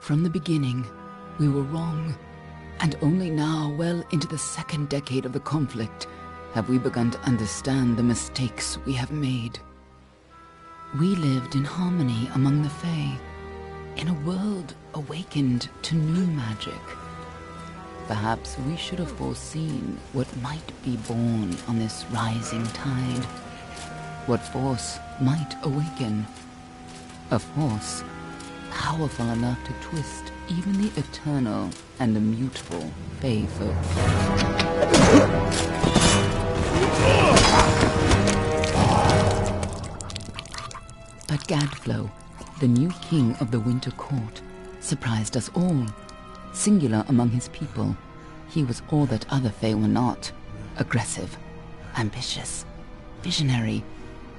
From the beginning, we were wrong, and only now, well into the second decade of the conflict, have we begun to understand the mistakes we have made. We lived in harmony among the Fae, in a world awakened to new magic. Perhaps we should have foreseen what might be born on this rising tide. What force might awaken. A force powerful enough to twist even the eternal and immutable Fae folk. But Gadflow, the new king of the Winter Court, surprised us all. Singular among his people, he was all that other Fae were not. Aggressive, ambitious, visionary.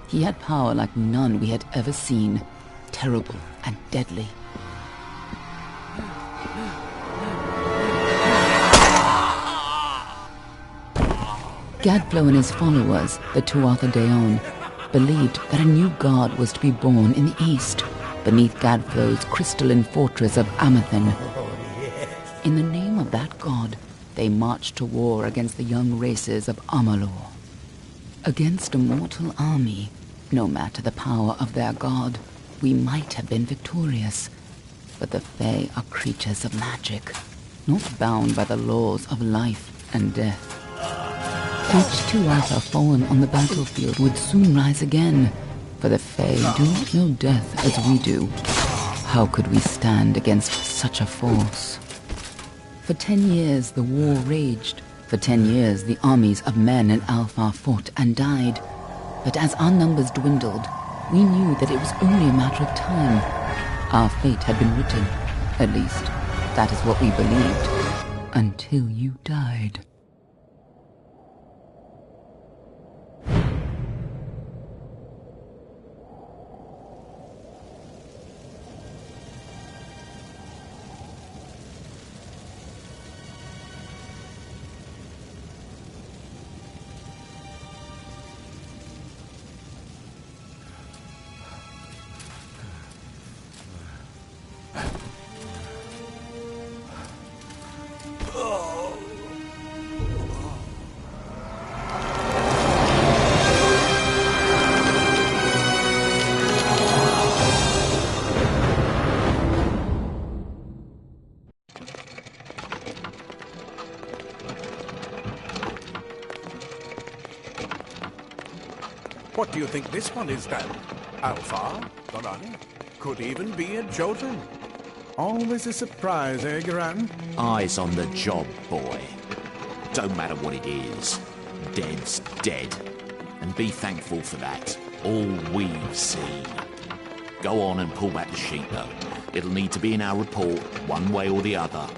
He had power like none we had ever seen, terrible and deadly. Gadflow and his followers, the Tuatha Deon, believed that a new god was to be born in the east, beneath Gadflow's crystalline fortress of Amathen. In the name of that god, they marched to war against the young races of Amalur. Against a mortal army, no matter the power of their god, we might have been victorious. But the Fae are creatures of magic, not bound by the laws of life and death. Each Tuatha fallen on the battlefield would soon rise again, for the Fae do not know death as we do. How could we stand against such a force? For 10 years the war raged. For 10 years the armies of Men and Alpha fought and died. But as our numbers dwindled, we knew that it was only a matter of time. Our fate had been written. At least, that is what we believed. Until you died. What do you think this one is, Dan? Alpha? Dorani? Could even be a Jotun. Always a surprise, eh, Garan? Eyes on the job, boy. Don't matter what it is. Dead's dead. And be thankful for that. All we've seen. Go on and pull back the sheet, though. It'll need to be in our report, one way or the other.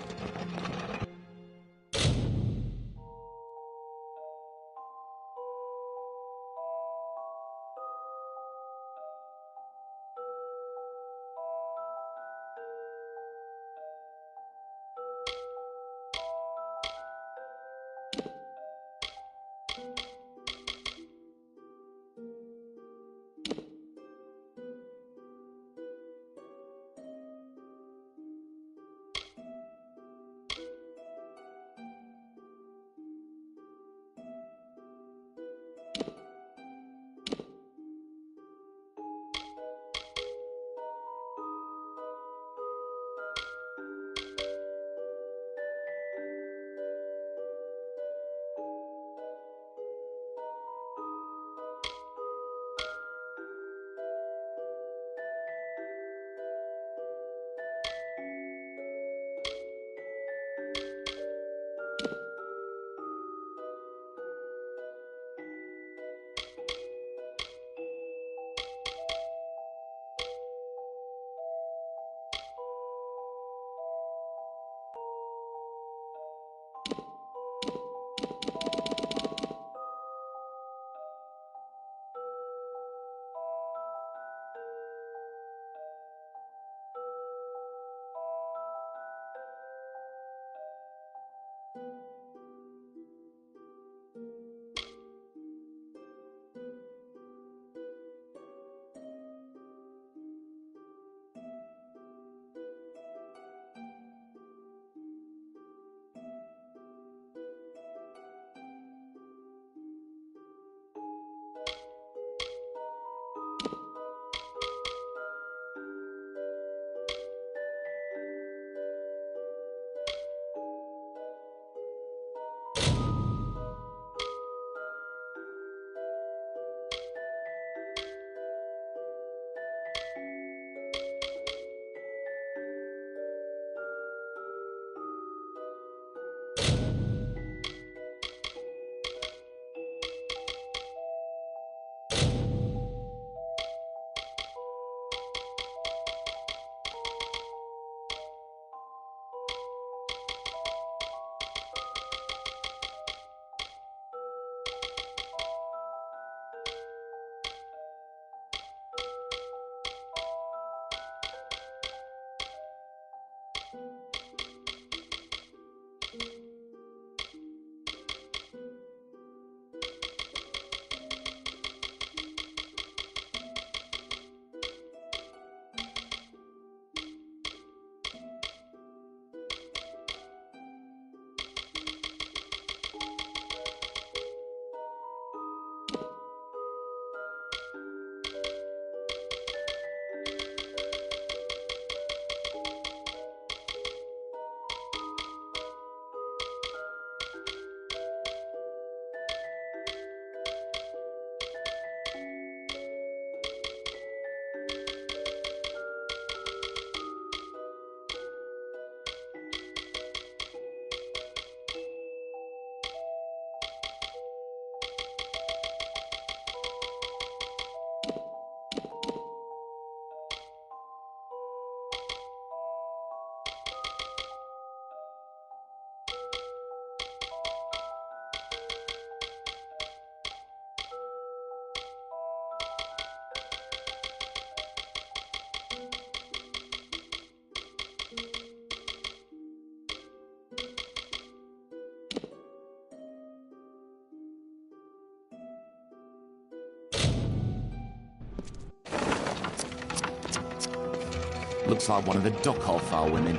Looks like one of the Dockhalfar women.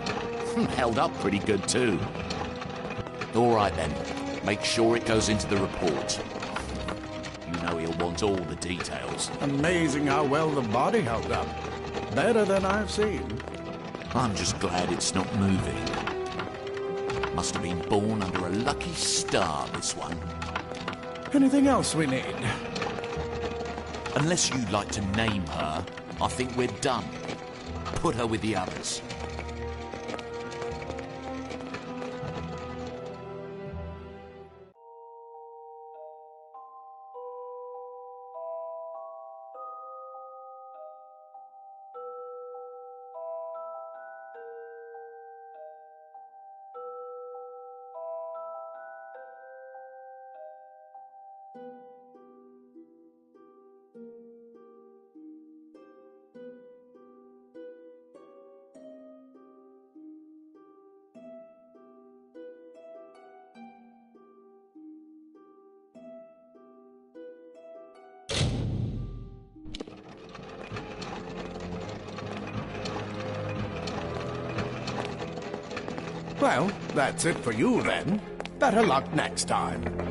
Held up pretty good too. All right then, make sure it goes into the report. You know he'll want all the details. Amazing how well the body held up. Better than I've seen. I'm just glad it's not moving. Must have been born under a lucky star, this one. Anything else we need? Unless you'd like to name her, I think we're done. Put her with the others. Well, that's it for you then. Better luck next time.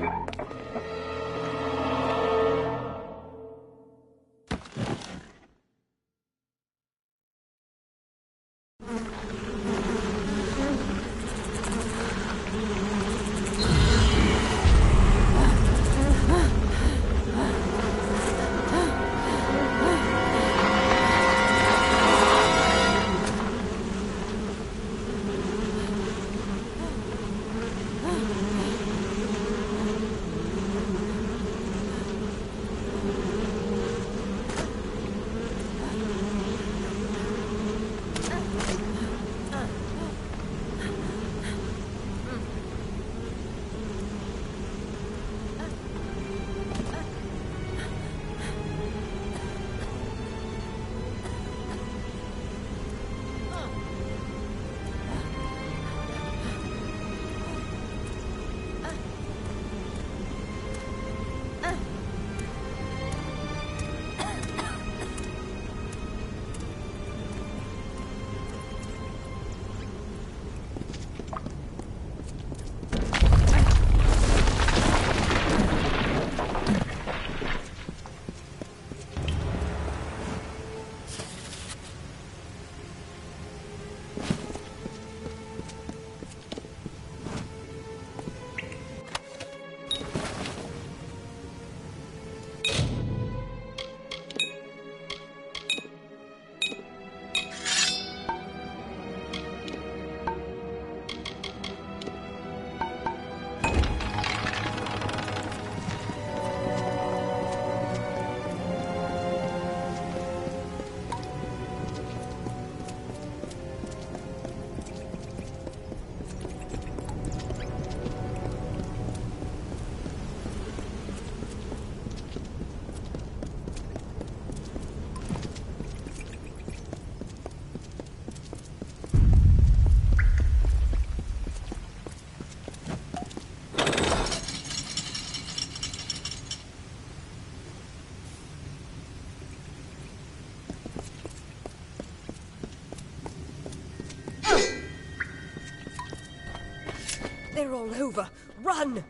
They're all over. Run!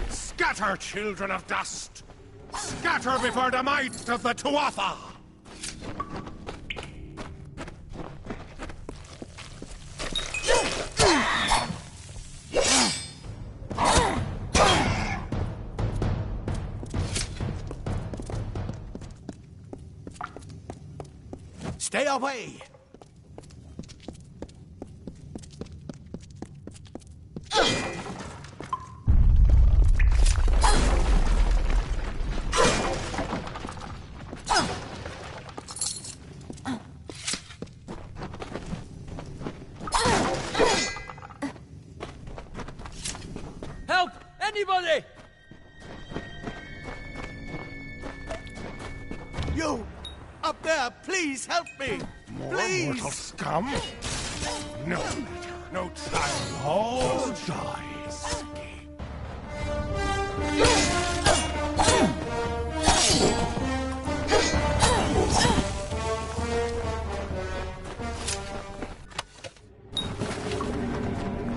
Scatter, children of dust! Scatter before the might of the Tuatha! Stay away! Help! Anybody! You! Up there, please help me! Please! Mortal scum? No matter, no time, all dies.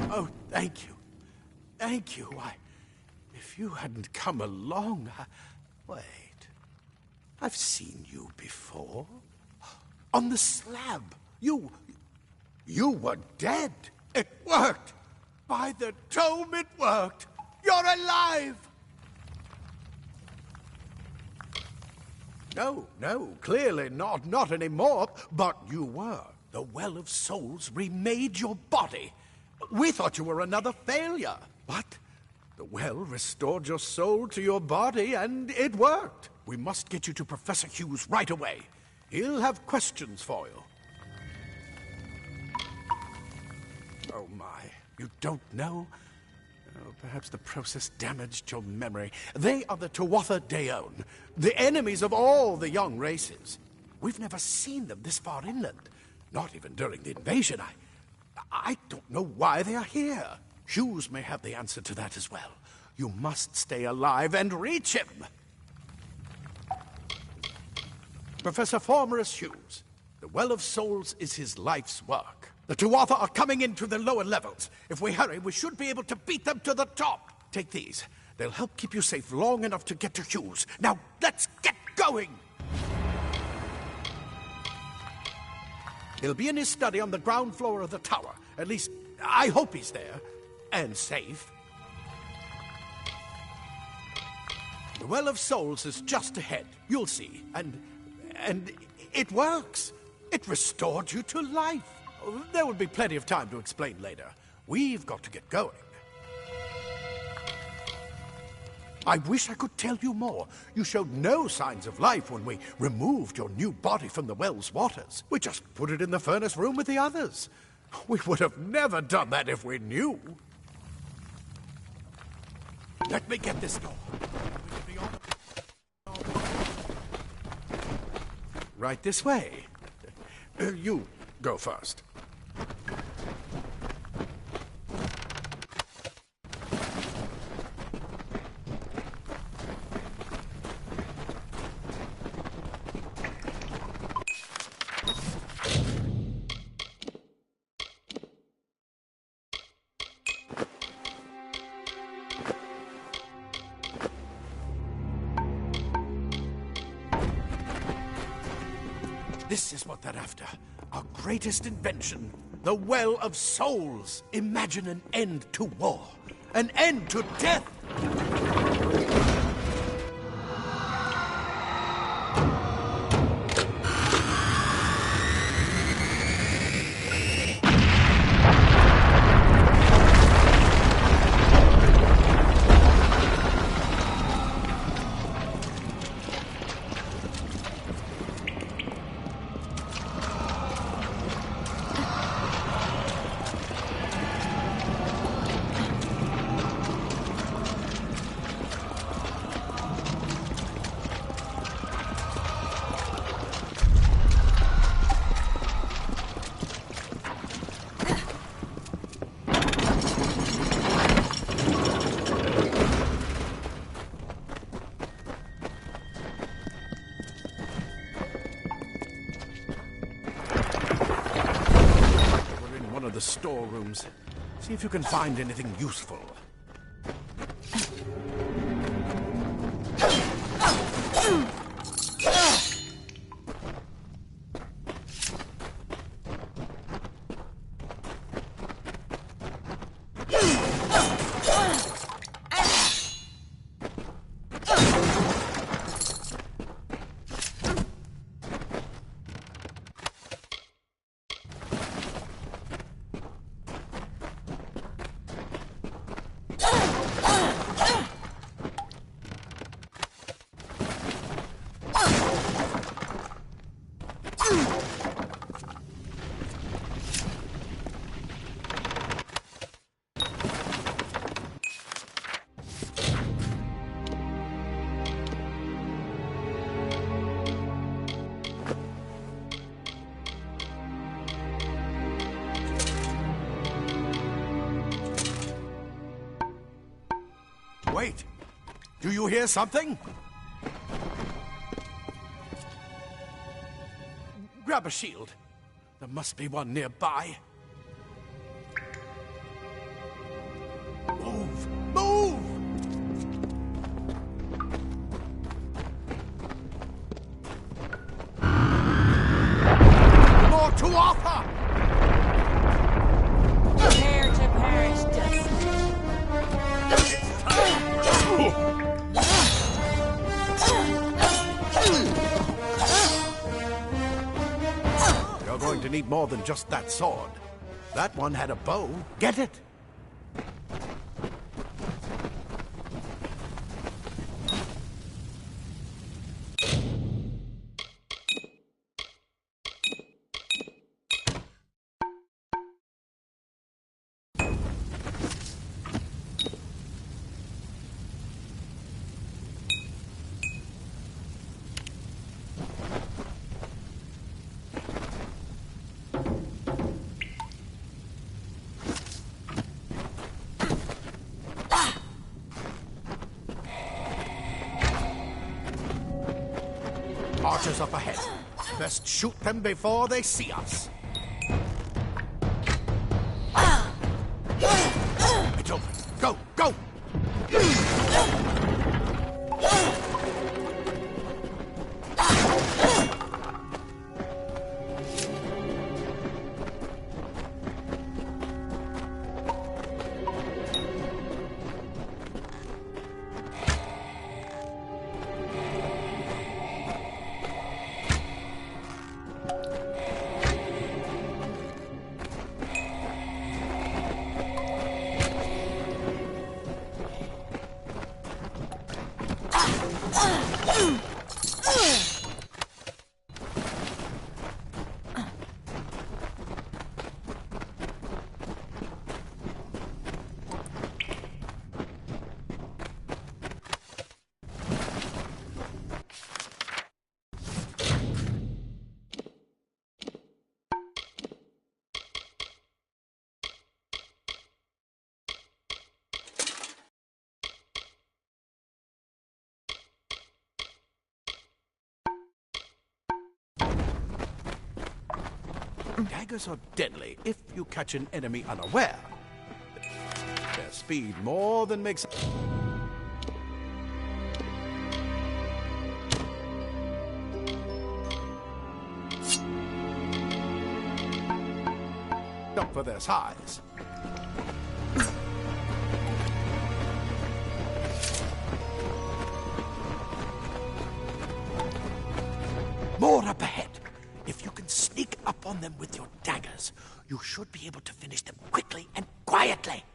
Oh, thank you. Thank you. Why, if you hadn't come along, Wait. I've seen you before. On the slab. You were dead. It worked. By the tome, it worked. You're alive. No, clearly not anymore. But you were. The Well of Souls remade your body. We thought you were another failure. But the well restored your soul to your body, and it worked. We must get you to Professor Hughes right away. He'll have questions for you. Oh, my. You don't know? Oh, perhaps the process damaged your memory. They are the Tuatha Deon, the enemies of all the young races. We've never seen them this far inland. Not even during the invasion. I don't know why they are here. Hughes may have the answer to that as well. You must stay alive and reach him. Professor Formerus Hughes, the Well of Souls is his life's work. The Tuatha are coming into the lower levels. If we hurry, we should be able to beat them to the top. Take these. They'll help keep you safe long enough to get to Hughes. Now, let's get going! He'll be in his study on the ground floor of the tower. At least, I hope he's there. And safe. The Well of Souls is just ahead. You'll see. And it works. It restored you to life. There will be plenty of time to explain later. We've got to get going. I wish I could tell you more. You showed no signs of life when we removed your new body from the well's waters. We just put it in the furnace room with the others. We would have never done that if we knew. Let me get this door. Right this way. You go first. This is what they're after. Our greatest invention. The Well of Souls. Imagine an end to war. An end to death. storerooms. See if you can find anything useful. Wait! Do you hear something? Grab a shield. There must be one nearby. Move! Move! More to Arthur! Prepare to perish, dust. You're going to need more than just that sword. That one had a bow. Get it? Archers up ahead. Best shoot them before they see us. It's open. Go, go! Daggers are deadly if you catch an enemy unaware. Their speed more than makes... up for their size. More up ahead. If you can sneak up on them with your daggers, you should be able to finish them quickly and quietly.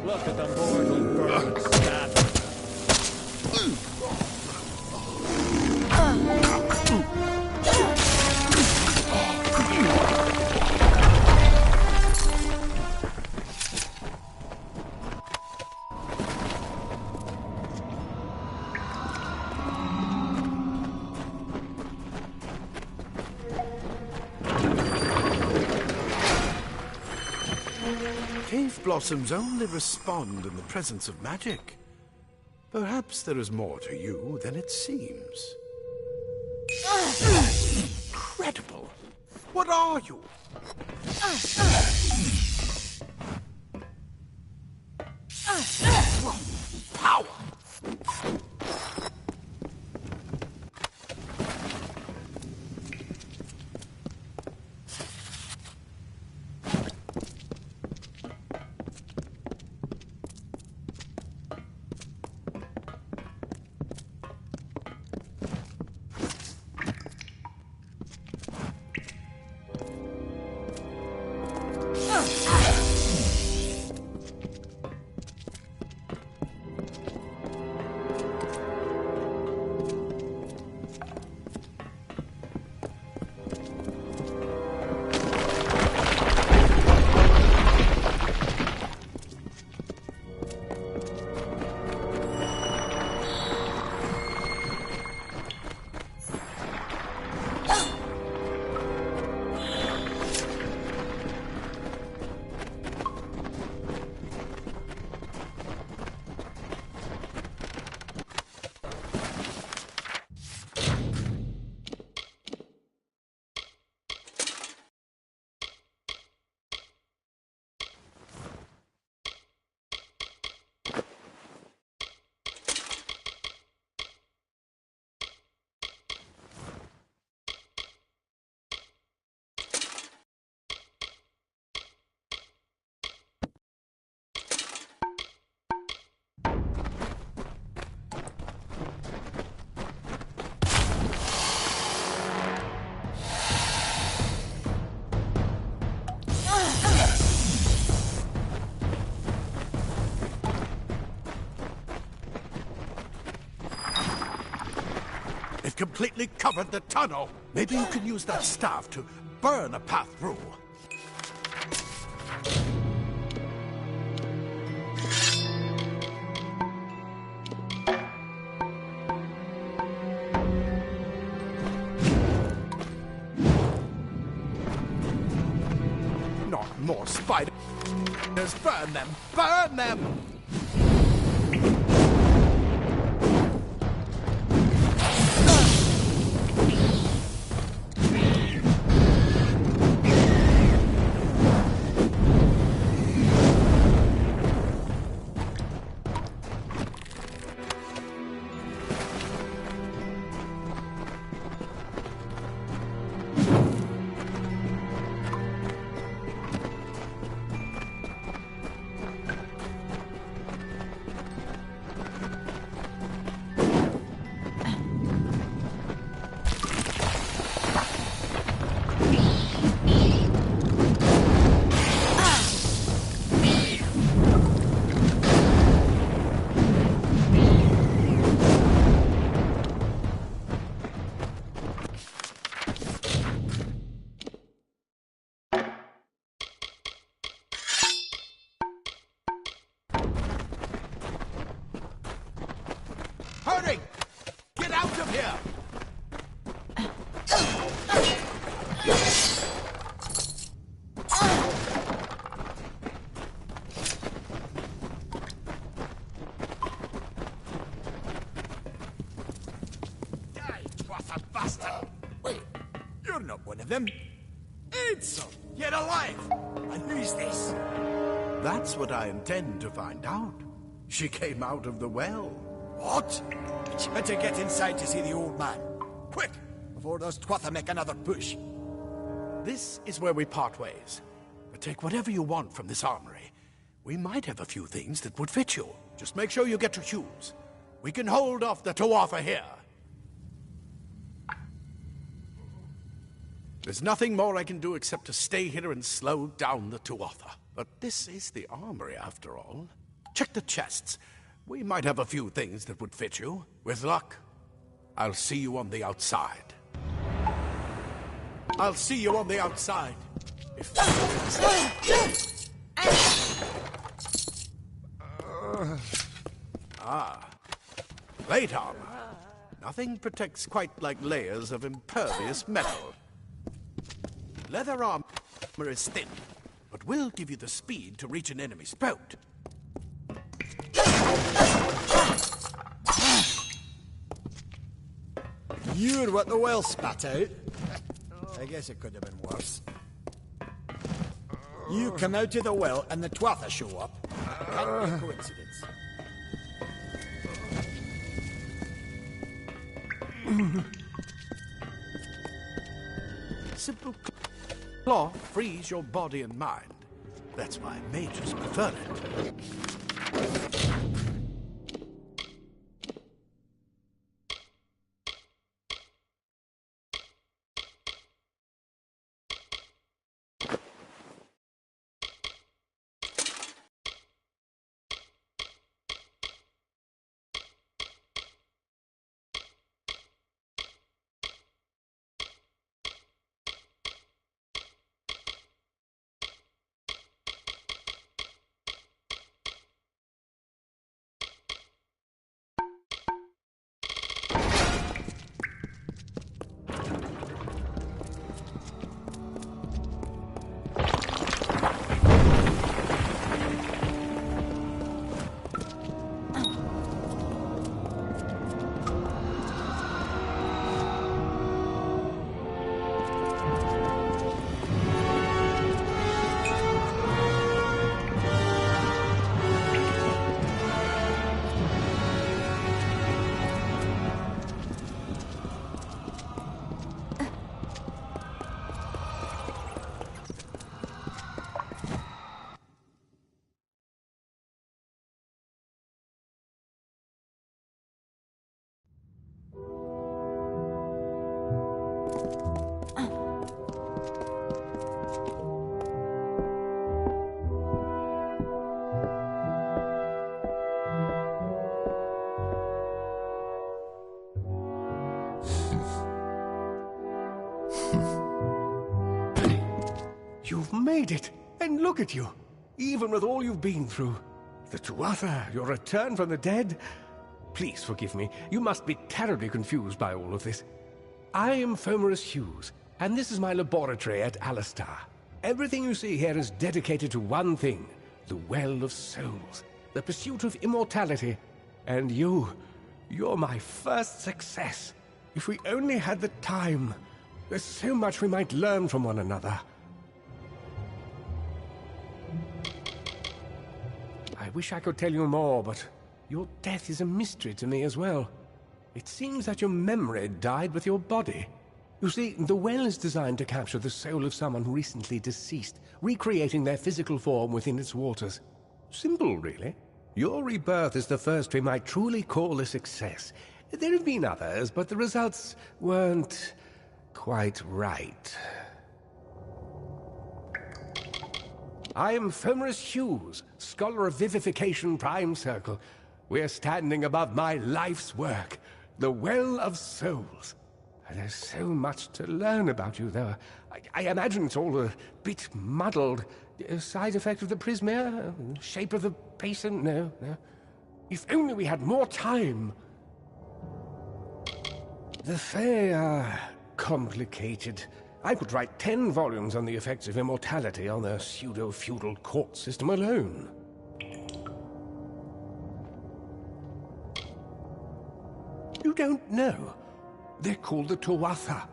Look at the mortal birds stab. Cave blossoms only respond in the presence of magic. Perhaps there is more to you than it seems. Incredible! What are you? Power! It completely covered the tunnel. Maybe you can use that staff to burn a path through. Not more spiders. Burn them! Burn them! Hurry! Get out of here! Die, Twatha bastard! Wait, you're not one of them. It's get alive! And who's this? That's what I intend to find out. She came out of the well. What? Better get inside to see the old man. Quick, before those Twatha make another push. This is where we part ways. But take whatever you want from this armory. We might have a few things that would fit you. Just make sure you get your shoes. We can hold off the Tuatha here. There's nothing more I can do except to stay here and slow down the Tuatha. But this is the armory, after all. Check the chests. We might have a few things that would fit you. With luck, I'll see you on the outside. I'll see you on the outside. Plate armor. Nothing protects quite like layers of impervious metal. Leather armor is thin, but will give you the speed to reach an enemy's boat. You're what the well spat out. I guess it could have been worse. You come out of the well and the Tuatha show up. Can't be a coincidence. Simple cloth frees your body and mind. That's why mages prefer it. You've made it, and look at you, even with all you've been through. The Tuatha, your return from the dead. Please forgive me, you must be terribly confused by all of this. I am Fomerus Hughes, and this is my laboratory at Alistar. Everything you see here is dedicated to one thing, the Well of Souls, the pursuit of immortality. And you're my first success. If we only had the time, there's so much we might learn from one another. I wish I could tell you more, but your death is a mystery to me as well. It seems that your memory died with your body. You see, the well is designed to capture the soul of someone recently deceased, recreating their physical form within its waters. Simple, really. Your rebirth is the first we might truly call a success. There have been others, but the results weren't quite right. I am Fomerus Hughes, Scholar of Vivification Prime Circle. We're standing above my life's work, the Well of Souls. There's so much to learn about you, though. I imagine it's all a bit muddled. A side effect of the prismere? Shape of the basin? No. If only we had more time. The Fae are complicated. I could write 10 volumes on the effects of immortality on their pseudo-feudal court system alone. You don't know. They're called the Tuatha.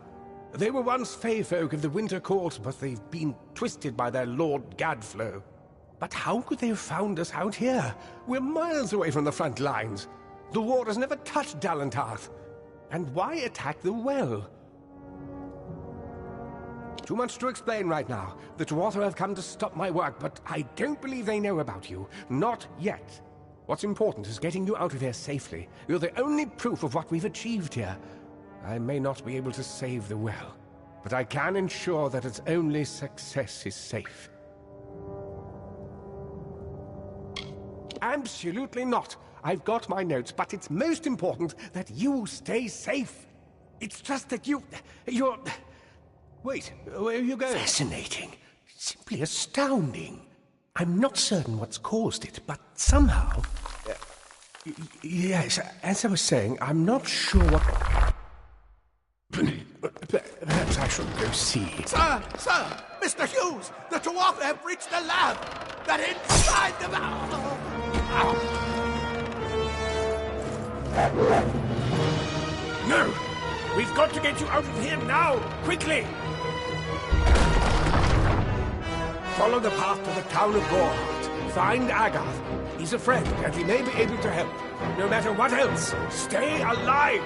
They were once Fae folk of the Winter Court, but they've been twisted by their Lord Gadflow. But how could they have found us out here? We're miles away from the front lines. The war has never touched Dalentarth. And why attack the well? Too much to explain right now. The Tuatha have come to stop my work, but I don't believe they know about you. Not yet. What's important is getting you out of here safely. You're the only proof of what we've achieved here. I may not be able to save the well, but I can ensure that its only success is safe. Absolutely not. I've got my notes, but it's most important that you stay safe. It's just that you're... Wait, where are you going? Fascinating. Simply astounding. I'm not certain what's caused it, but somehow... yes, as I was saying, I'm not sure what... Perhaps I should go see. Sir! Mr. Hughes! The Tuatha have reached the lab! They're inside the No! We've got to get you out of here now! Quickly! Follow the path to the town of Gorhart. Find Agath. He's a friend, and he may be able to help. No matter what else, stay alive!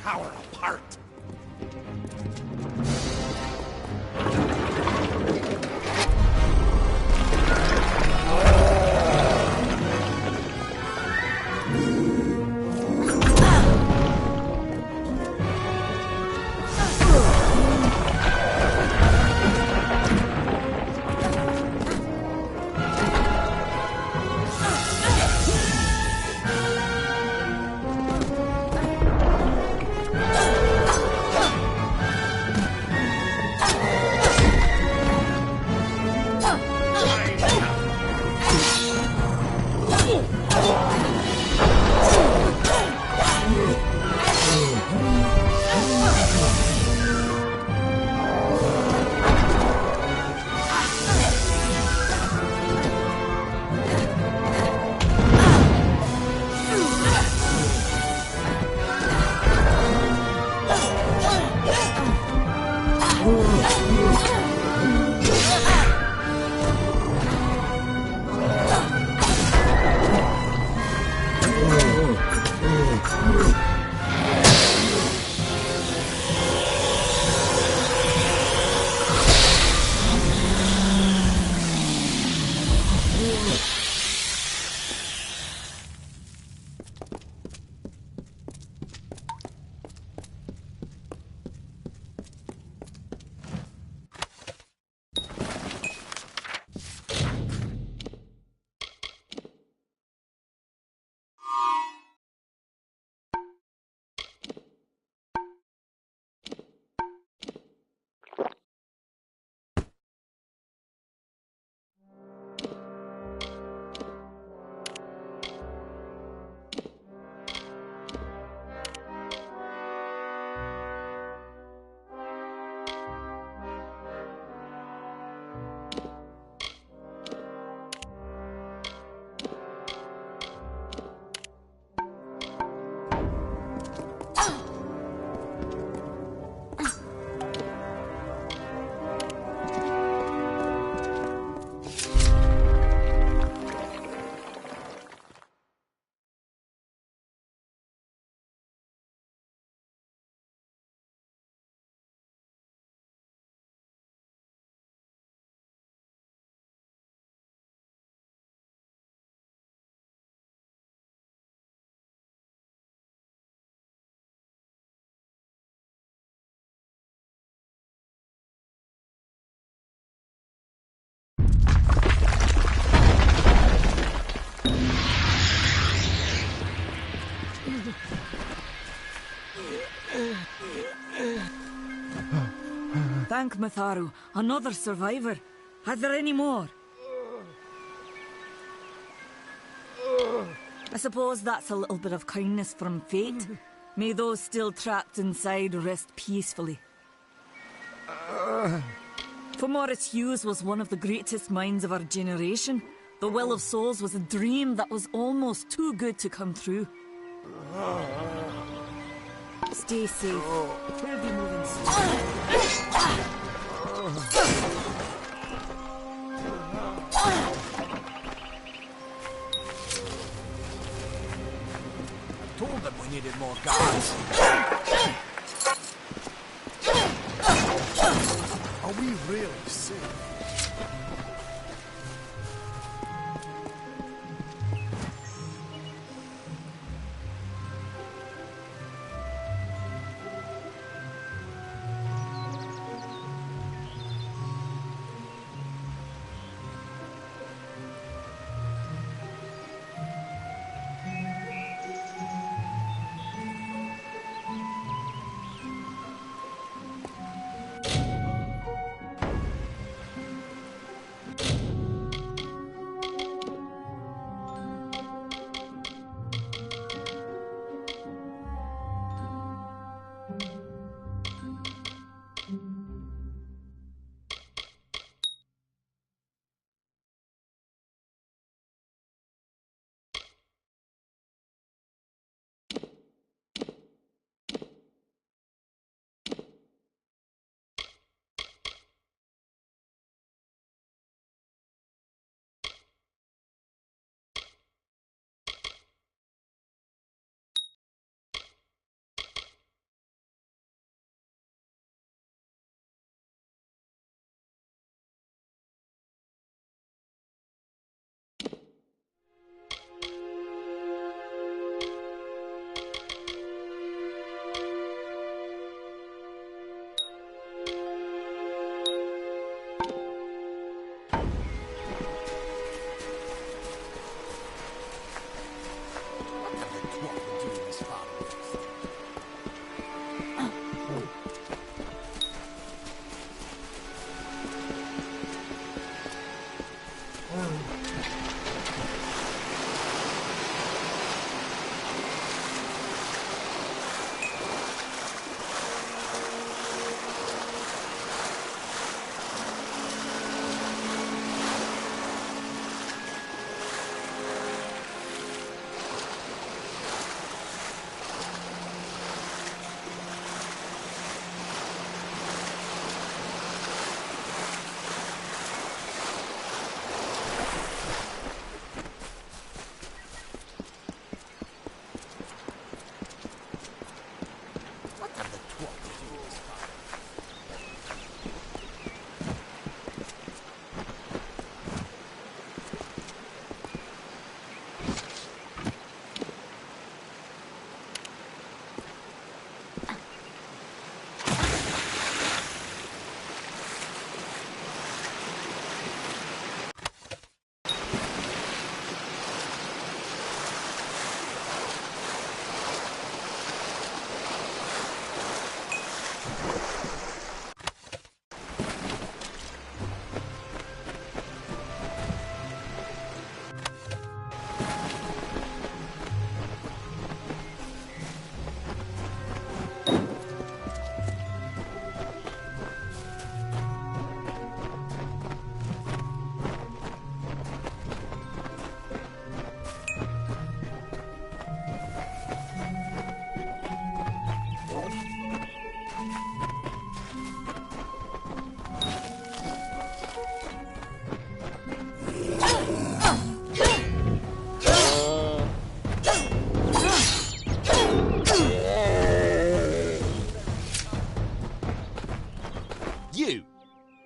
Tower apart. Thank Matharu, another survivor. Are there any more? I suppose that's a little bit of kindness from fate. May those still trapped inside rest peacefully. For Morris Hughes was one of the greatest minds of our generation. The Well of Souls was a dream that was almost too good to come true. Stay safe. We'll be moving soon. Told them we needed more guards. Are we really safe?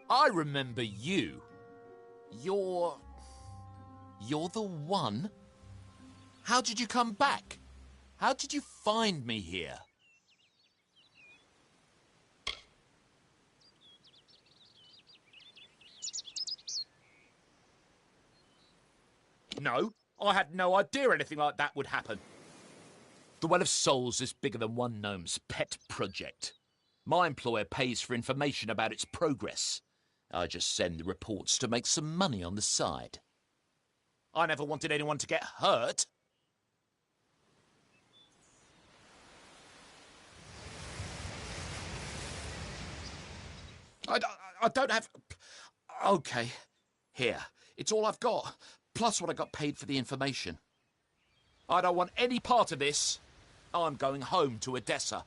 I remember you. You're the one? How did you come back? How did you find me here? No, I had no idea anything like that would happen. The Well of Souls is bigger than one gnome's pet project. My employer pays for information about its progress. I just send the reports to make some money on the side. I never wanted anyone to get hurt. I don't have... OK. Here. It's all I've got. Plus what I got paid for the information. I don't want any part of this. I'm going home to Odessa.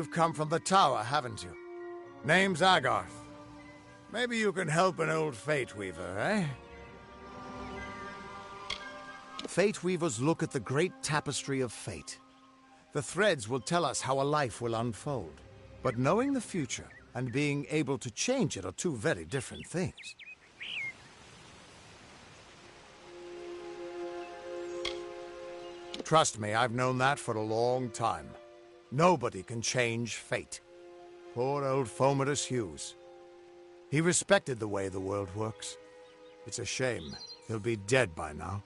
You've come from the tower, haven't you? Name's Agarth. Maybe you can help an old Fate Weaver, eh? Fate Weavers look at the great tapestry of fate. The threads will tell us how a life will unfold. But knowing the future and being able to change it are two very different things. Trust me, I've known that for a long time. Nobody can change fate. Poor old Fomadus Hughes. He respected the way the world works. It's a shame. He'll be dead by now.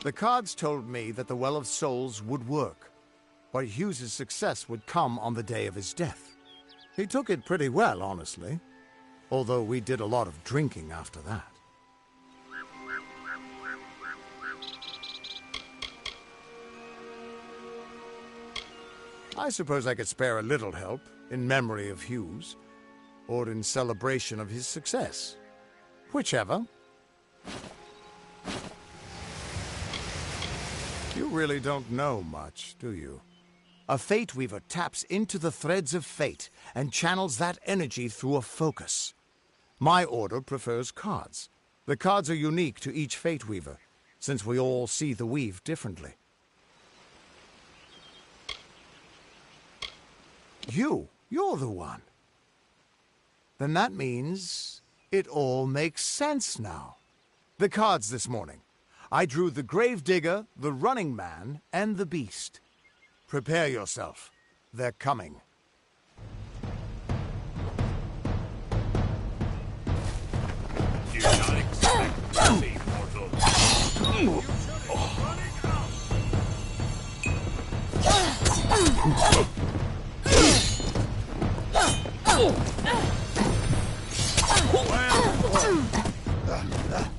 The cards told me that the Well of Souls would work, but Hughes's success would come on the day of his death. He took it pretty well, honestly, although we did a lot of drinking after that. I suppose I could spare a little help in memory of Hughes, or in celebration of his success. Whichever. You really don't know much, do you? A Fate Weaver taps into the threads of fate and channels that energy through a focus. My order prefers cards. The cards are unique to each Fate Weaver, since we all see the weave differently. You're the one. Then that means it all makes sense now. The cards this morning. I drew the Gravedigger, the Running Man, and the Beast. Prepare yourself. They're coming. Do not expect me, mortal. Time to die.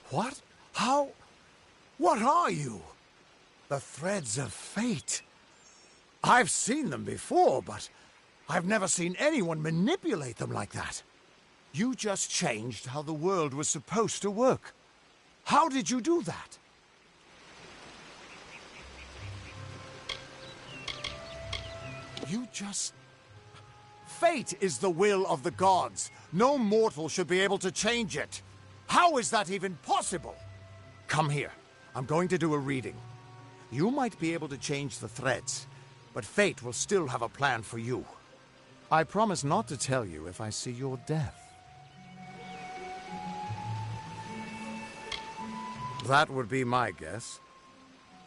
What? How? What are you? The threads of fate. I've seen them before, but I've never seen anyone manipulate them like that. You just changed how the world was supposed to work. How did you do that? You just... Fate is the will of the gods. No mortal should be able to change it. How is that even possible? Come here. I'm going to do a reading. You might be able to change the threads, but fate will still have a plan for you. I promise not to tell you if I see your death. That would be my guess.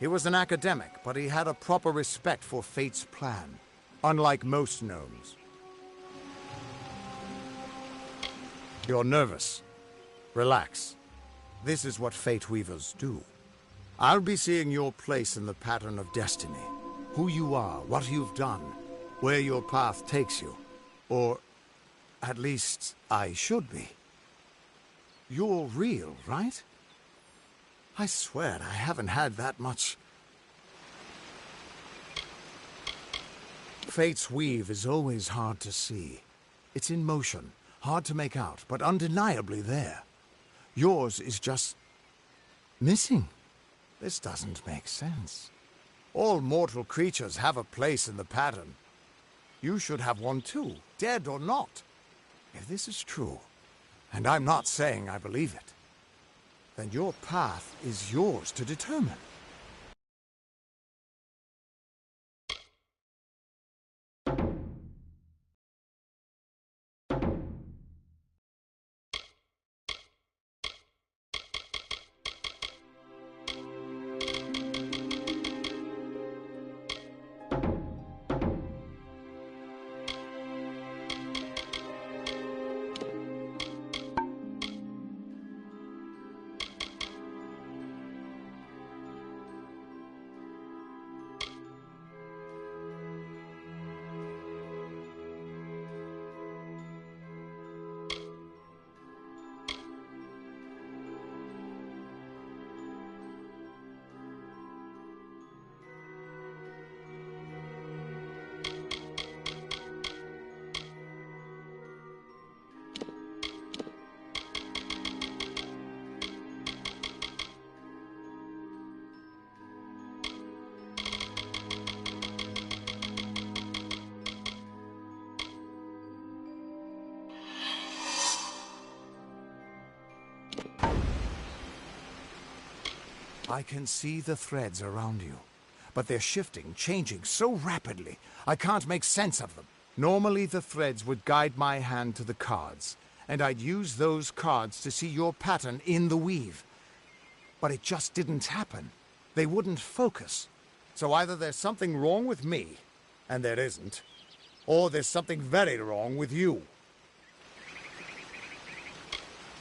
He was an academic, but he had a proper respect for fate's plan, unlike most gnomes. You're nervous. Relax. This is what Fate Weavers do. I'll be seeing your place in the pattern of destiny. Who you are, what you've done, where your path takes you. Or, at least, I should be. You're real, right? I swear I haven't had that much. Fate's weave is always hard to see. It's in motion, hard to make out, but undeniably there. Yours is just... missing. This doesn't make sense. All mortal creatures have a place in the pattern. You should have one too, dead or not. If this is true, and I'm not saying I believe it, then your path is yours to determine. I can see the threads around you, but they're shifting, changing so rapidly, I can't make sense of them. Normally the threads would guide my hand to the cards, and I'd use those cards to see your pattern in the weave. But it just didn't happen. They wouldn't focus. So either there's something wrong with me, and there isn't, or there's something very wrong with you.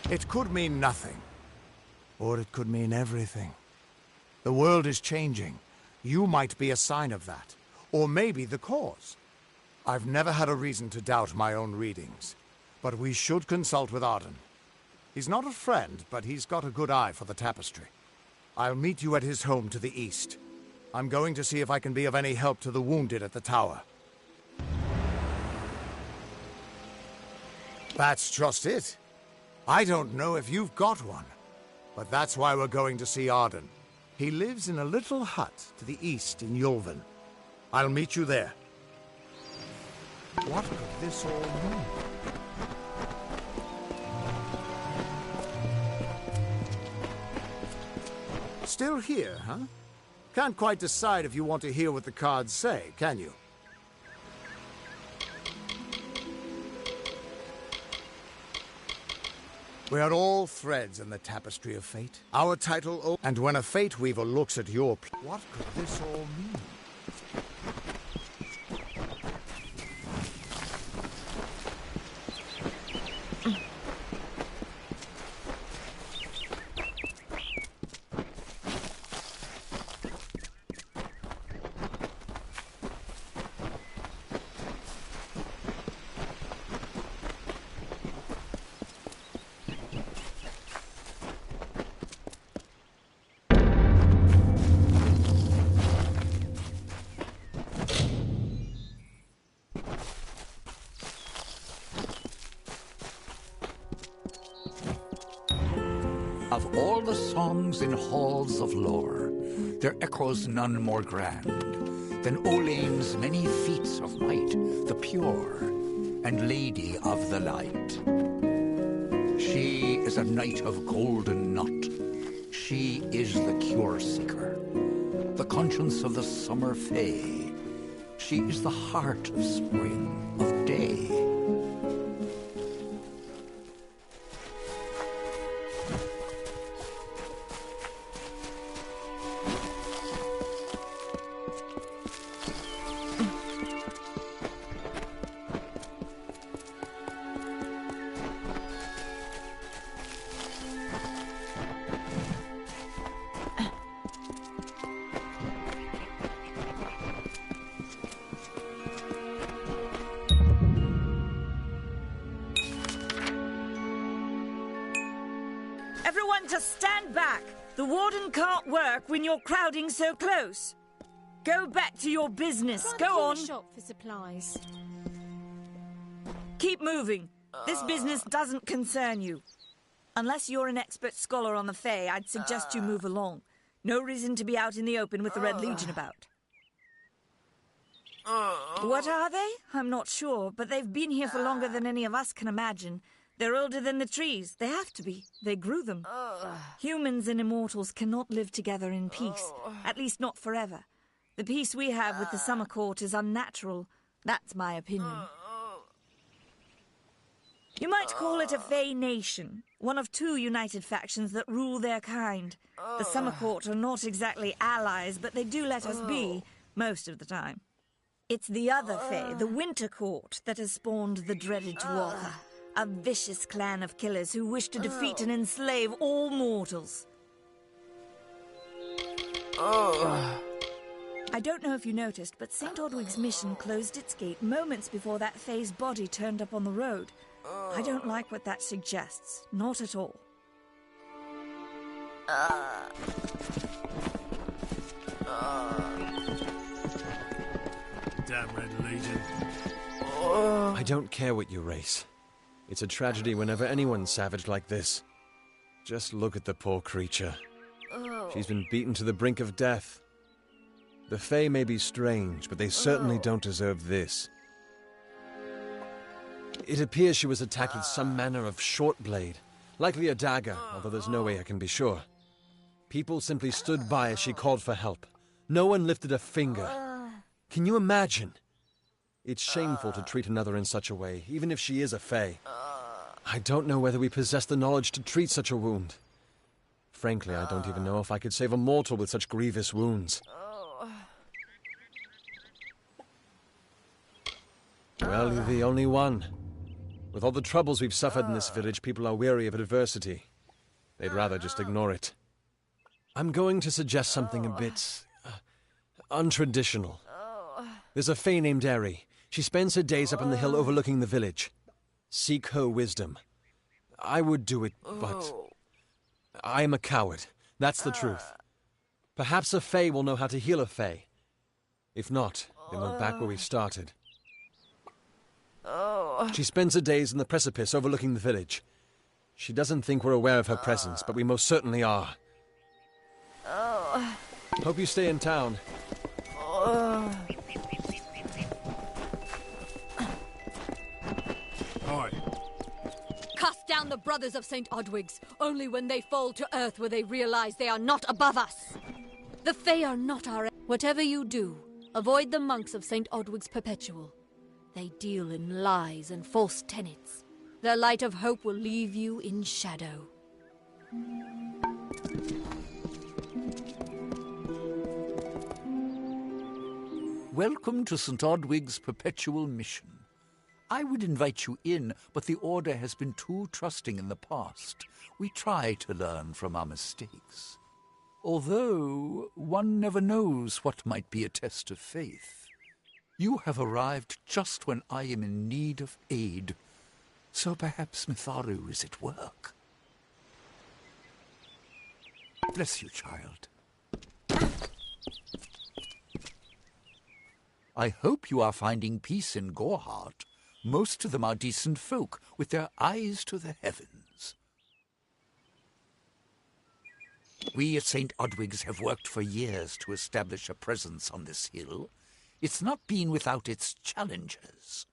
It could mean nothing, or it could mean everything. The world is changing. You might be a sign of that, or maybe the cause. I've never had a reason to doubt my own readings, but we should consult with Arden. He's not a friend, but he's got a good eye for the tapestry. I'll meet you at his home to the east. I'm going to see if I can be of any help to the wounded at the tower. That's just it. I don't know if you've got one, but that's why we're going to see Arden. He lives in a little hut to the east in Yulven. I'll meet you there. What could this all mean? Still here, huh? Can't quite decide if you want to hear what the cards say, can you? We are all threads in the tapestry of fate. Our title, and when a fate weaver looks at your... What could this all mean? Of all the songs in halls of lore, there echoes none more grand than Olain's many feats of might, the pure and lady of the light. She is a knight of golden knot. She is the cure seeker, the conscience of the summer fae. She is the heart of spring, of day. Everyone just stand back. The warden can't work when you're crowding so close. Go back to your business. Go on. Shop for supplies. Keep moving. This business doesn't concern you. Unless you're an expert scholar on the Fae, I'd suggest you move along. No reason to be out in the open with the Red Legion about. What are they? I'm not sure, but they've been here for longer than any of us can imagine. They're older than the trees. They have to be. They grew them. Humans and immortals cannot live together in peace. At least not forever. The peace we have with the Summer Court is unnatural. That's my opinion. You might call it a Fae nation, one of two united factions that rule their kind. The Summer Court are not exactly allies, but they do let us be, most of the time. It's the other Fae, the Winter Court, that has spawned the dreaded Tuatha, a vicious clan of killers who wish to defeat and enslave all mortals. I don't know if you noticed, but St. Odwig's mission closed its gate moments before that Fae's body turned up on the road. I don't like what that suggests. Not at all. Damn Red Legion. I don't care what you race. It's a tragedy whenever anyone's savage like this. Just look at the poor creature. She's been beaten to the brink of death. The Fae may be strange, but they certainly don't deserve this. It appears she was attacked with some manner of short blade, likely a dagger, although there's no way I can be sure. People simply stood by as she called for help. No one lifted a finger. Can you imagine? It's shameful to treat another in such a way, even if she is a fae. I don't know whether we possess the knowledge to treat such a wound. Frankly, I don't even know if I could save a mortal with such grievous wounds. Well, you're the only one. With all the troubles we've suffered in this village, people are weary of adversity. They'd rather just ignore it. I'm going to suggest something a bit untraditional. There's a fae named Eri. She spends her days up on the hill overlooking the village. Seek her wisdom. I would do it, but I am a coward. That's the truth. Perhaps a fae will know how to heal a fae. If not, then we're back where we started. She spends her days in the precipice overlooking the village. She doesn't think we're aware of her presence, but we most certainly are. Hope you stay in town. Cast down the brothers of St. Odwig's. Only when they fall to earth will they realize they are not above us. The Fae are not our... Whatever you do, avoid the monks of St. Odwig's Perpetual. They deal in lies and false tenets. Their light of hope will leave you in shadow. Welcome to St. Odwig's Perpetual Mission. I would invite you in, but the Order has been too trusting in the past. We try to learn from our mistakes. Although, one never knows what might be a test of faith. You have arrived just when I am in need of aid. So perhaps Mitharu is at work. Bless you, child. I hope you are finding peace in Goreheart. Most of them are decent folk, with their eyes to the heavens. We at St. Odwig's have worked for years to establish a presence on this hill. It's not been without its challenges.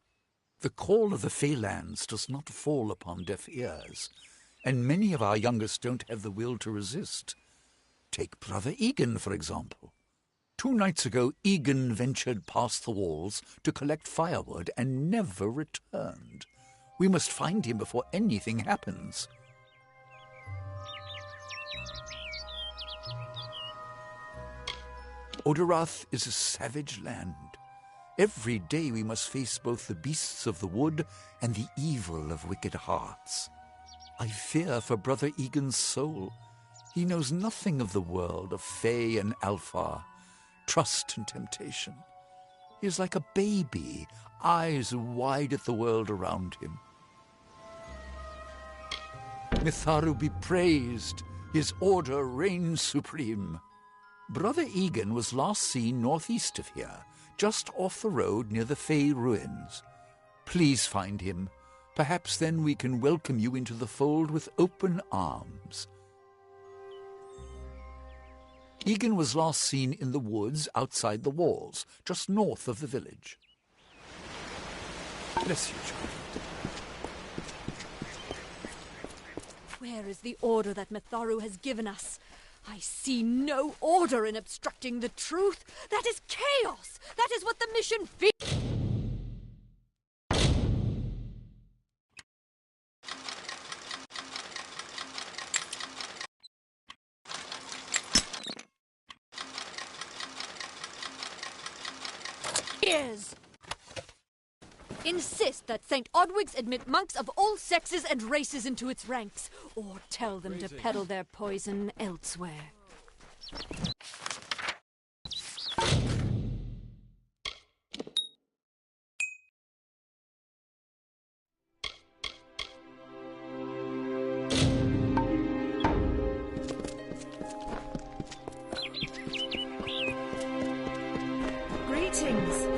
The call of the Feylands does not fall upon deaf ears, and many of our youngest don't have the will to resist. Take Brother Egan, for example. 2 nights ago, Egan ventured past the walls to collect firewood and never returned. We must find him before anything happens. Oderath is a savage land. Every day we must face both the beasts of the wood and the evil of wicked hearts. I fear for Brother Egan's soul. He knows nothing of the world of Fae and Alpha, trust and temptation. He is like a baby, eyes wide at the world around him. Mitharu be praised, his order reigns supreme. Brother Egan was last seen northeast of here, just off the road near the Fae ruins. Please find him. Perhaps then we can welcome you into the fold with open arms. Egan was last seen in the woods outside the walls, just north of the village. Bless you, child. Where is the order that Mitharu has given us? I see no order in obstructing the truth. That is chaos. That is what the mission is. Insist that St. Odwig's admit monks of all sexes and races into its ranks, or tell them to peddle their poison elsewhere. Greetings.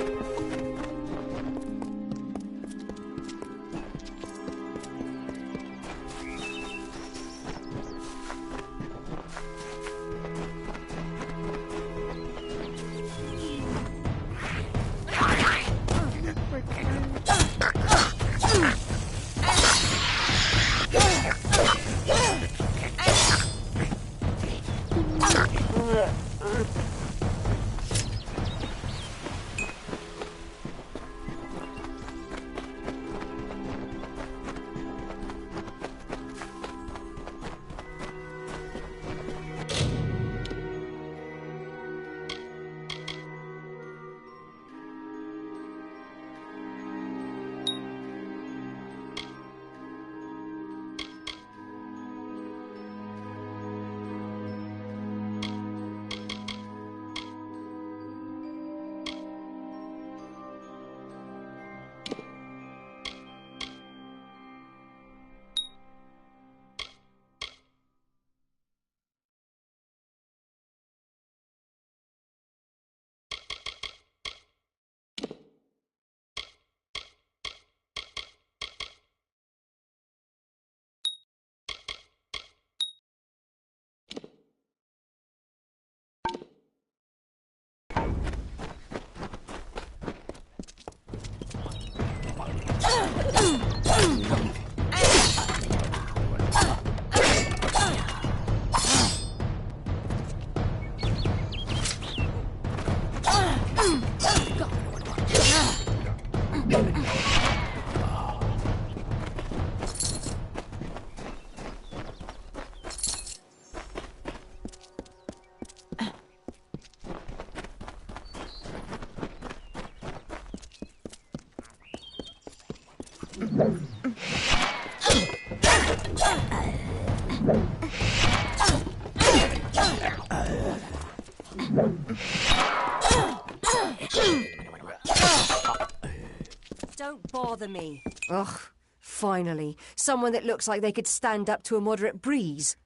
Don't bother me. Ugh, finally. Someone that looks like they could stand up to a moderate breeze.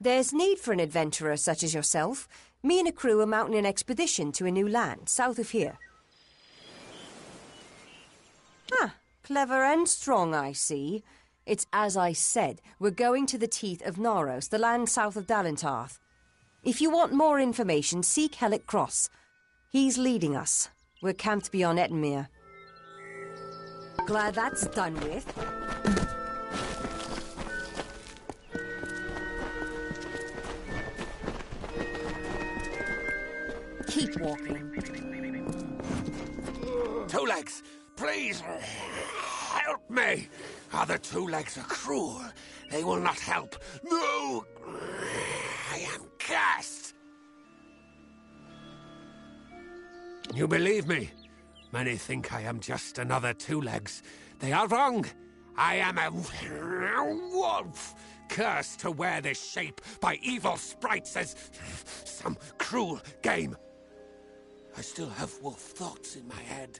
There's need for an adventurer such as yourself. Me and a crew are mounting an expedition to a new land, south of here. Ah, clever and strong, I see. It's as I said, we're going to the teeth of Naros, the land south of Dalentarth. If you want more information, seek Hellick Cross. He's leading us. We're camped beyond Ettenmere. Glad that's done with. Keep walking. Two Legs, please, help me. Other Two Legs are cruel. They will not help. No! I am cursed. You believe me? Many think I am just another Two Legs. They are wrong. I am a wolf, cursed to wear this shape by evil sprites as some cruel game. I still have wolf thoughts in my head,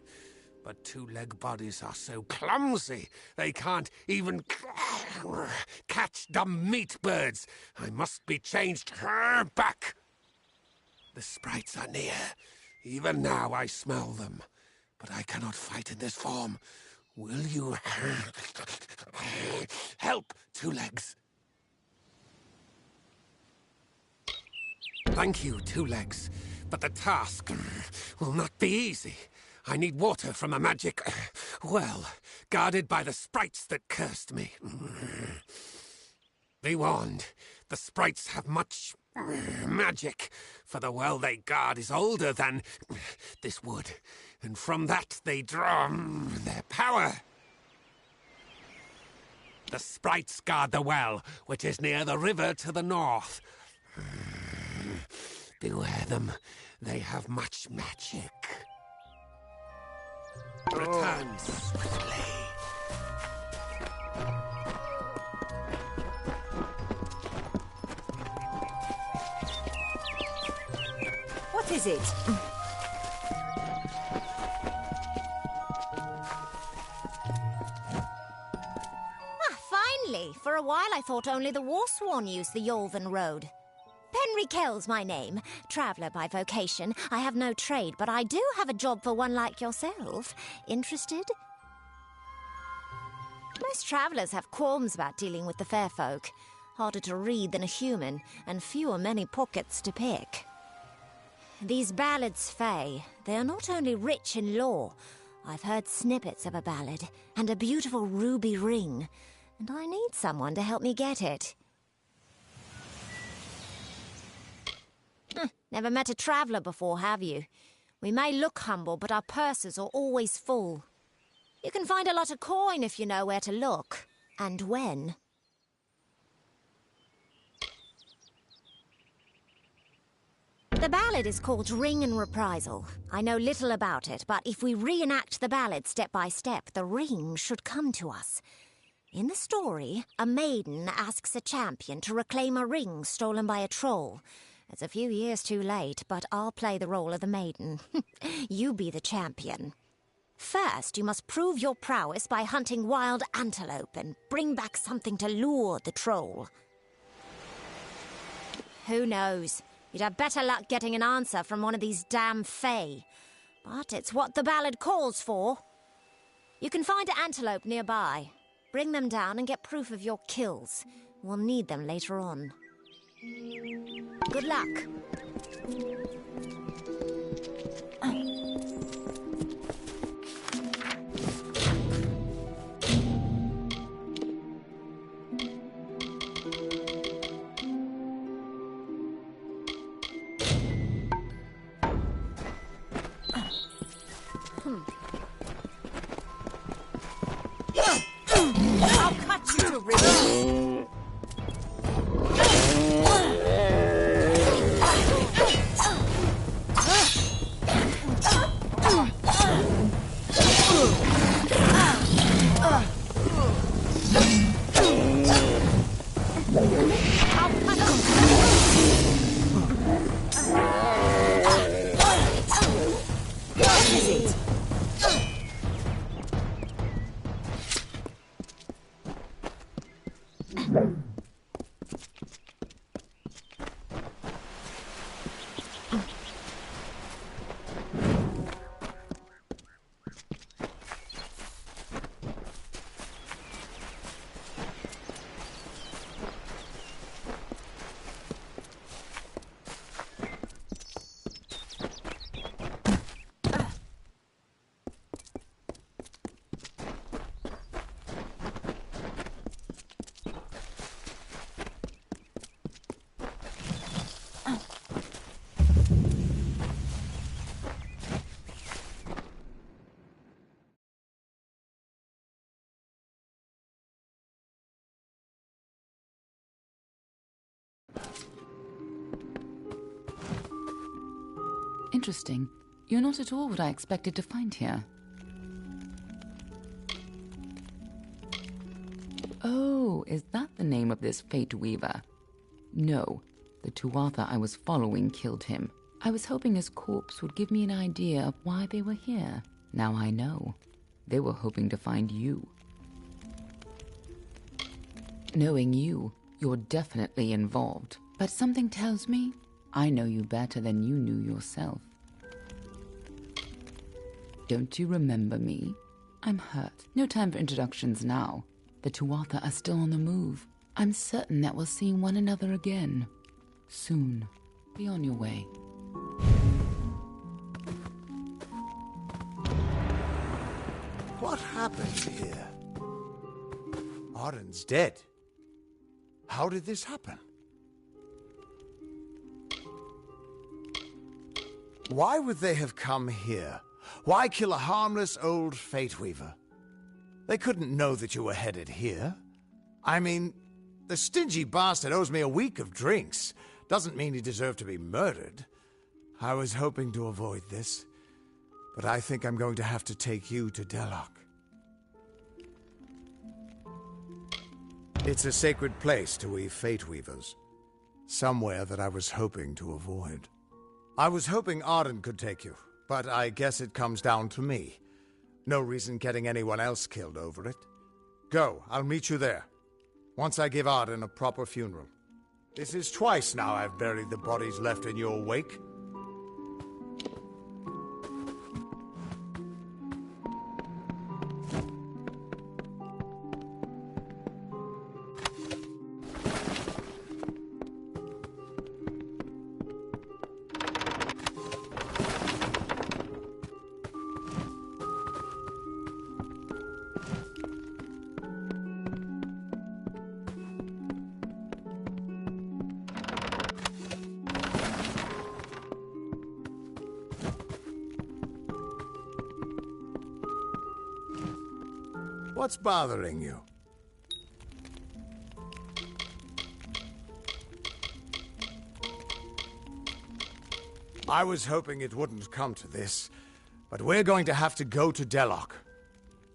but two-leg bodies are so clumsy they can't even catch dumb meat birds. I must be changed back. The sprites are near. Even now I smell them, but I cannot fight in this form. Will you help, Two Legs? Thank you, Two Legs, but the task will not be easy. I need water from a magic well, guarded by the sprites that cursed me. Be warned, the sprites have much magic, for the well they guard is older than this wood, and from that they draw their power. The sprites guard the well, which is near the river to the north. Beware them, they have much magic. Return swiftly. What is it? Finally! For a while I thought only the Warsworn used the Yolven Road. Penry Kell's my name. Traveller by vocation. I have no trade, but I do have a job for one like yourself. Interested? Most travellers have qualms about dealing with the fair folk. Harder to read than a human, and fewer many pockets to pick. These ballads, Fae, they are not only rich in lore. I've heard snippets of a ballad, and a beautiful ruby ring, and I need someone to help me get it. Never met a traveller before, have you? We may look humble, but our purses are always full. You can find a lot of coin if you know where to look. And when. The ballad is called Ring and Reprisal. I know little about it, but if we reenact the ballad step by step, the ring should come to us. In the story, a maiden asks a champion to reclaim a ring stolen by a troll. It's a few years too late, but I'll play the role of the maiden. You be the champion. First, you must prove your prowess by hunting wild antelope and bring back something to lure the troll. Who knows? You'd have better luck getting an answer from one of these damn fae. But it's what the ballad calls for. You can find an antelope nearby. Bring them down and get proof of your kills. We'll need them later on. Good luck. I'll cut you to ribbons. Interesting. You're not at all what I expected to find here. Oh, is that the name of this Fate Weaver? No, the Tuatha I was following killed him. I was hoping his corpse would give me an idea of why they were here. Now I know. They were hoping to find you. Knowing you, you're definitely involved. But something tells me I know you better than you knew yourself. Don't you remember me? I'm hurt. No time for introductions now. The Tuatha are still on the move. I'm certain that we'll see one another again. Soon. Be on your way. What happened here? Arden's dead. How did this happen? Why would they have come here? Why kill a harmless old Fate Weaver? They couldn't know that you were headed here. I mean, the stingy bastard owes me a week of drinks. Doesn't mean he deserved to be murdered. I was hoping to avoid this, but I think I'm going to have to take you to Delok. It's a sacred place to we Fate Weavers. Somewhere that I was hoping to avoid. I was hoping Arden could take you, but I guess it comes down to me. No reason getting anyone else killed over it. Go, I'll meet you there. Once I give Arden a proper funeral. This is twice now I've buried the bodies left in your wake. What's bothering you? I was hoping it wouldn't come to this, but we're going to have to go to Deloc.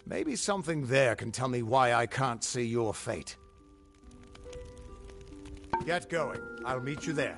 Maybe something there can tell me why I can't see your fate. Get going. I'll meet you there.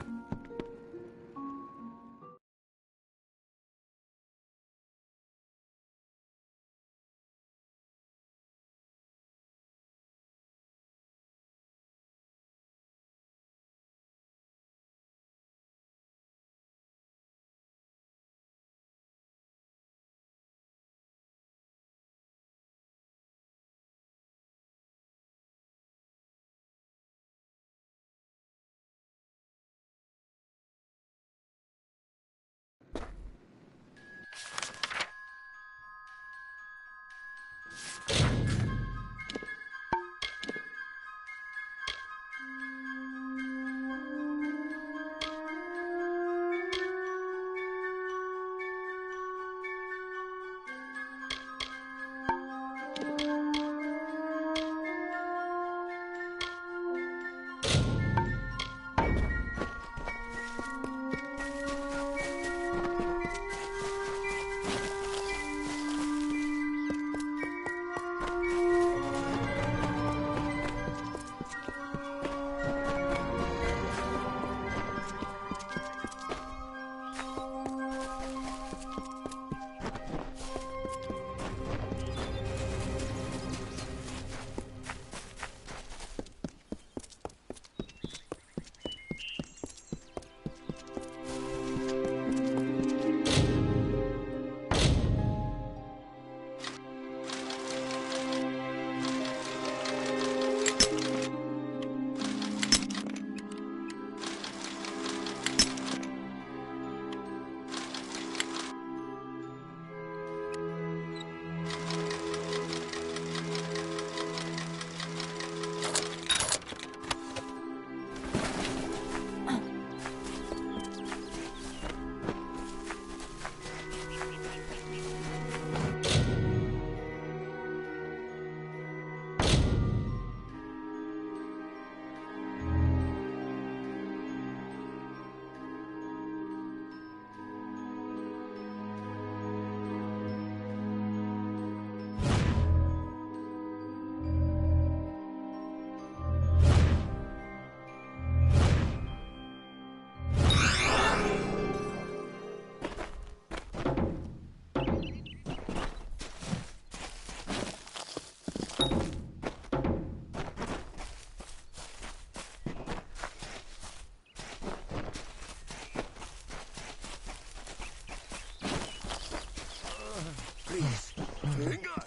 Please, hang on.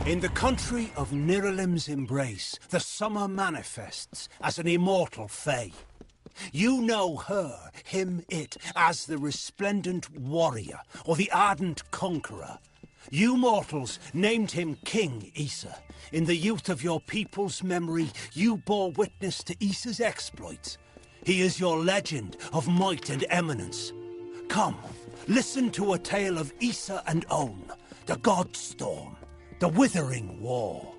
In the country of Niralim's embrace, the summer manifests as an immortal fae. You know her, him, it, as the resplendent warrior, or the ardent conqueror. You mortals named him King Issa. In the youth of your people's memory, you bore witness to Issa's exploits. He is your legend of might and eminence. Come, listen to a tale of Issa and On, the God Storm, the Withering War.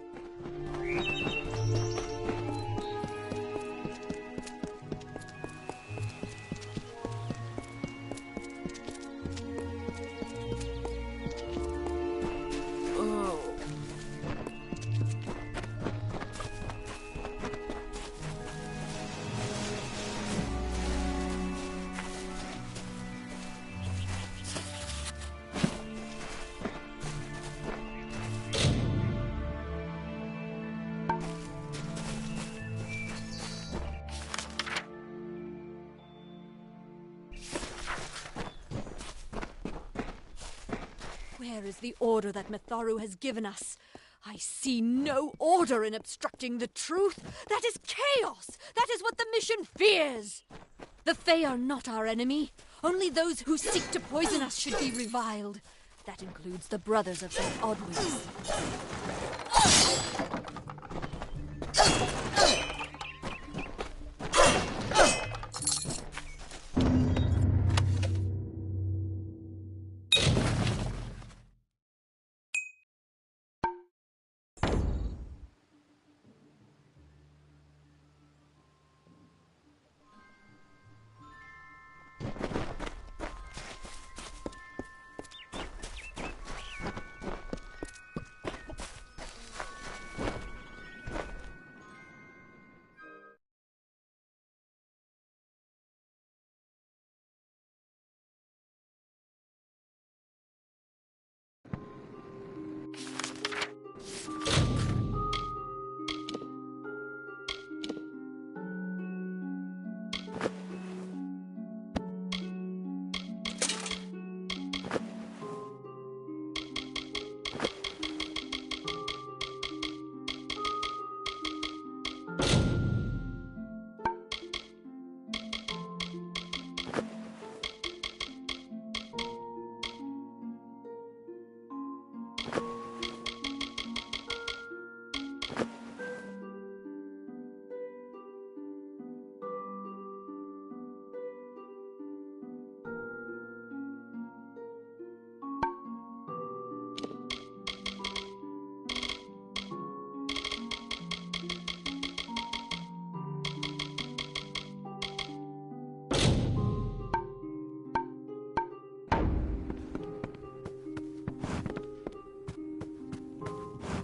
Where is the order that Mitharu has given us? I see no order in obstructing the truth. That is chaos! That is what the mission fears! The Fae are not our enemy. Only those who seek to poison us should be reviled. That includes the brothers of St. Odwig's.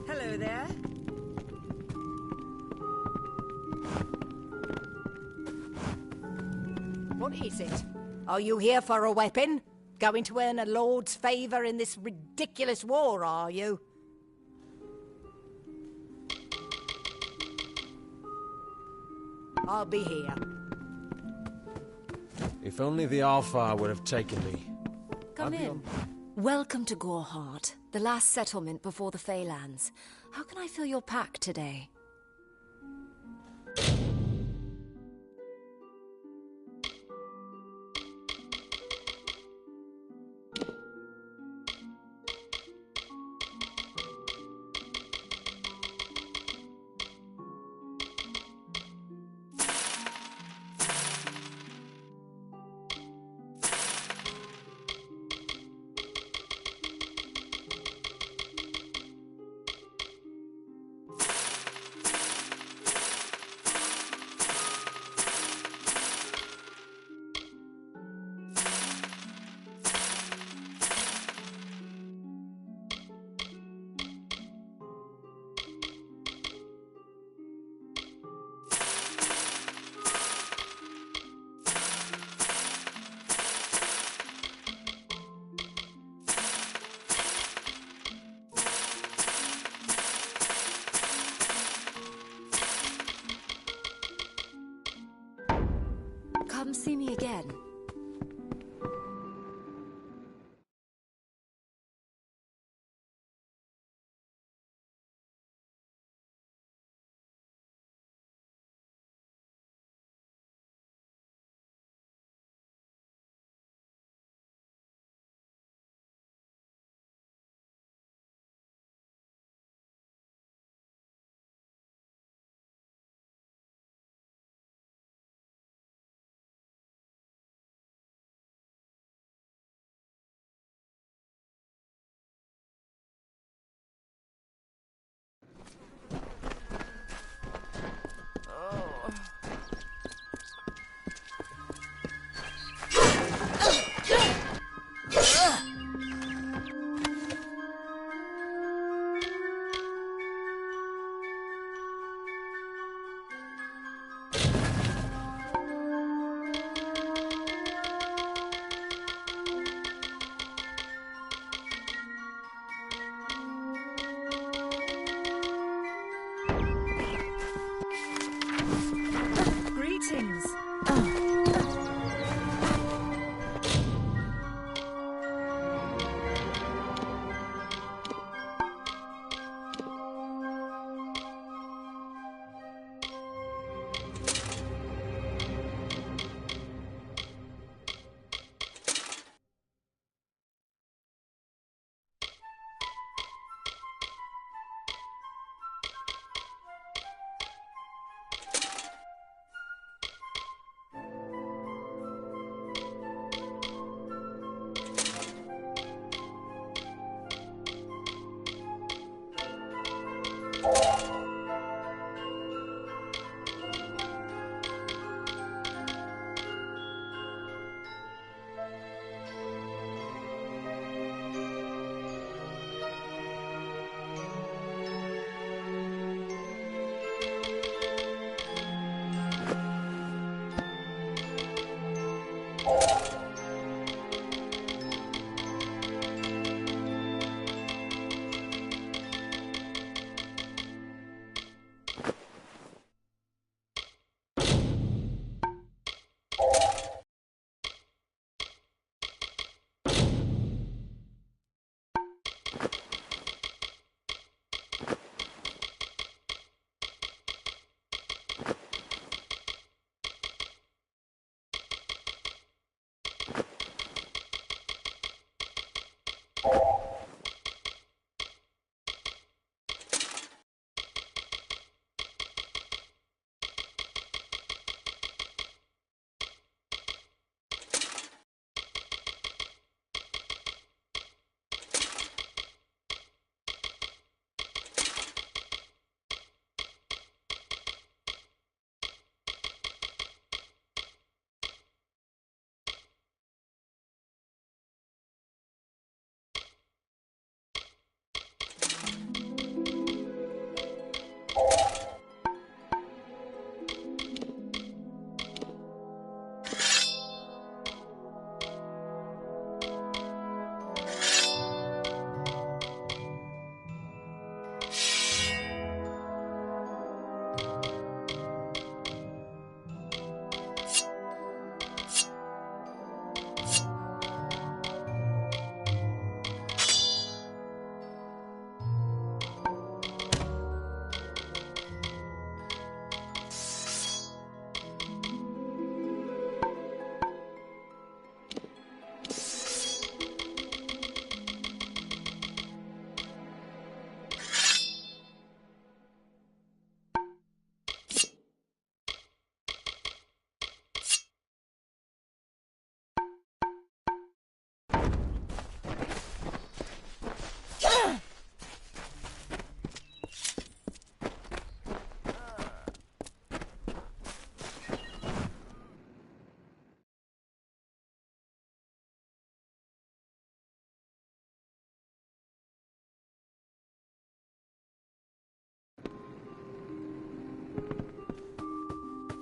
Hello there. What is it? Are you here for a weapon? Going to earn a lord's favour in this ridiculous war, are you? I'll be here. If only the Alfar would have taken me. Come in. Welcome to Goreheart, the last settlement before the Feylands. How can I fill your pack today?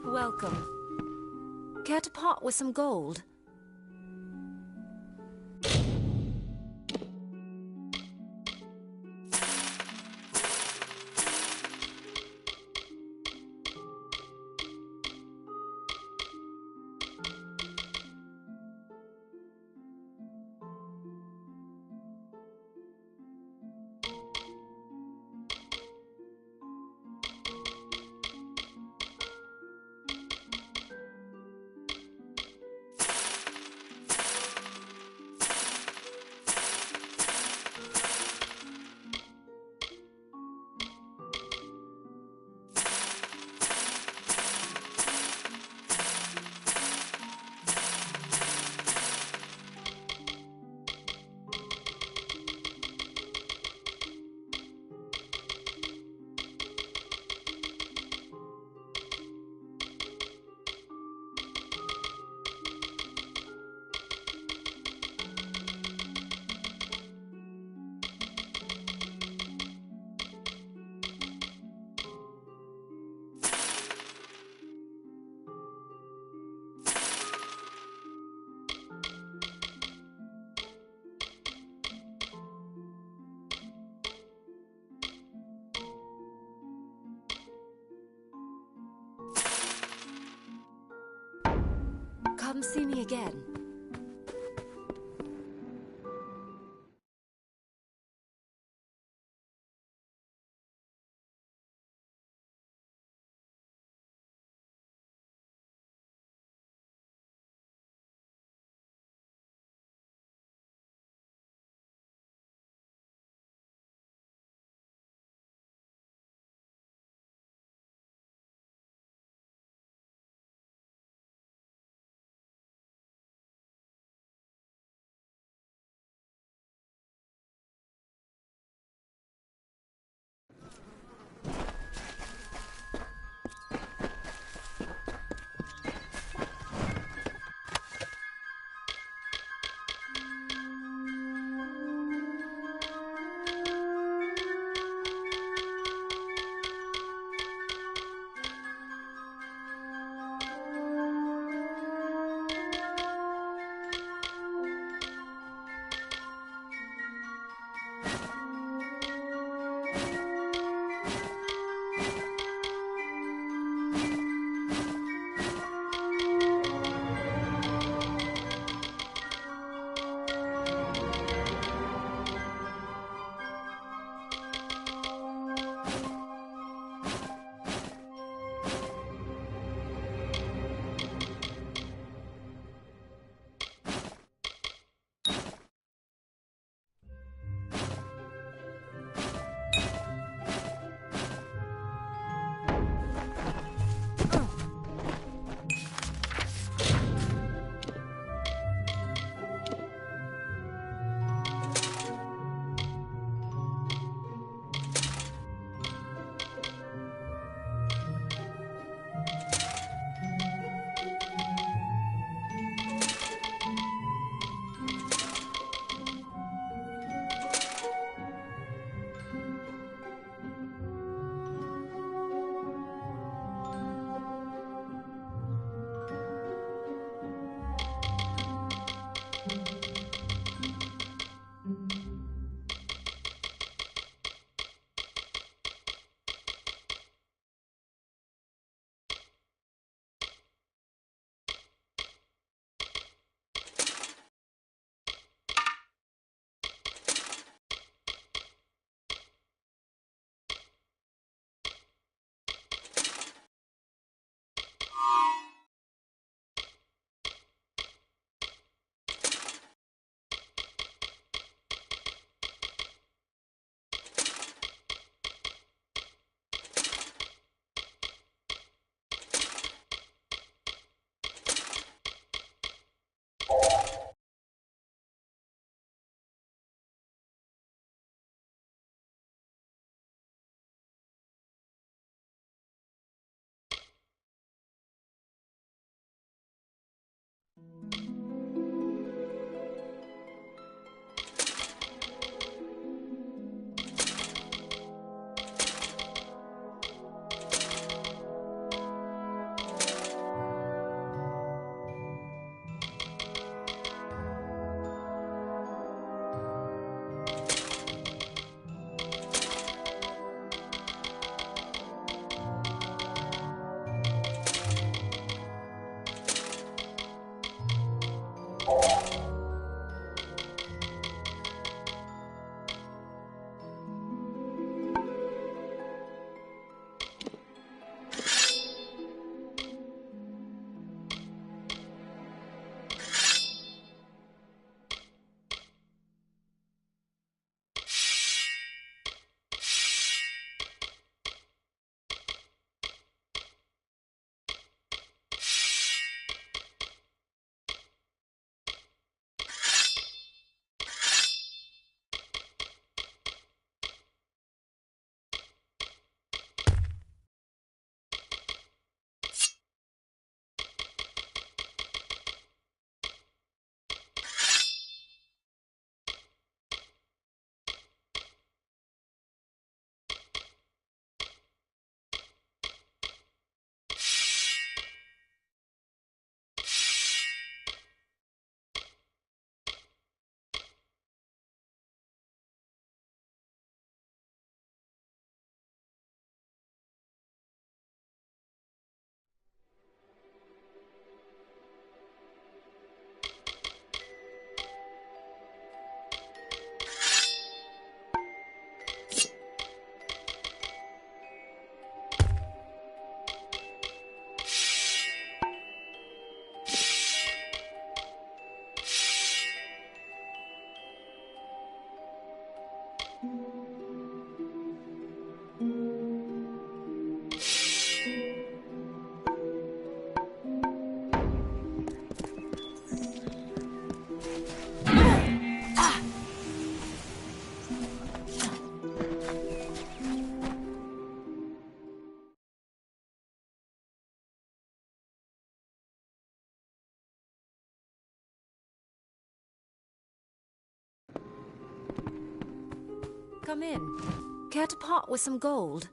Welcome. Care to part with some gold? Come see me again. Come in. Care to part with some gold?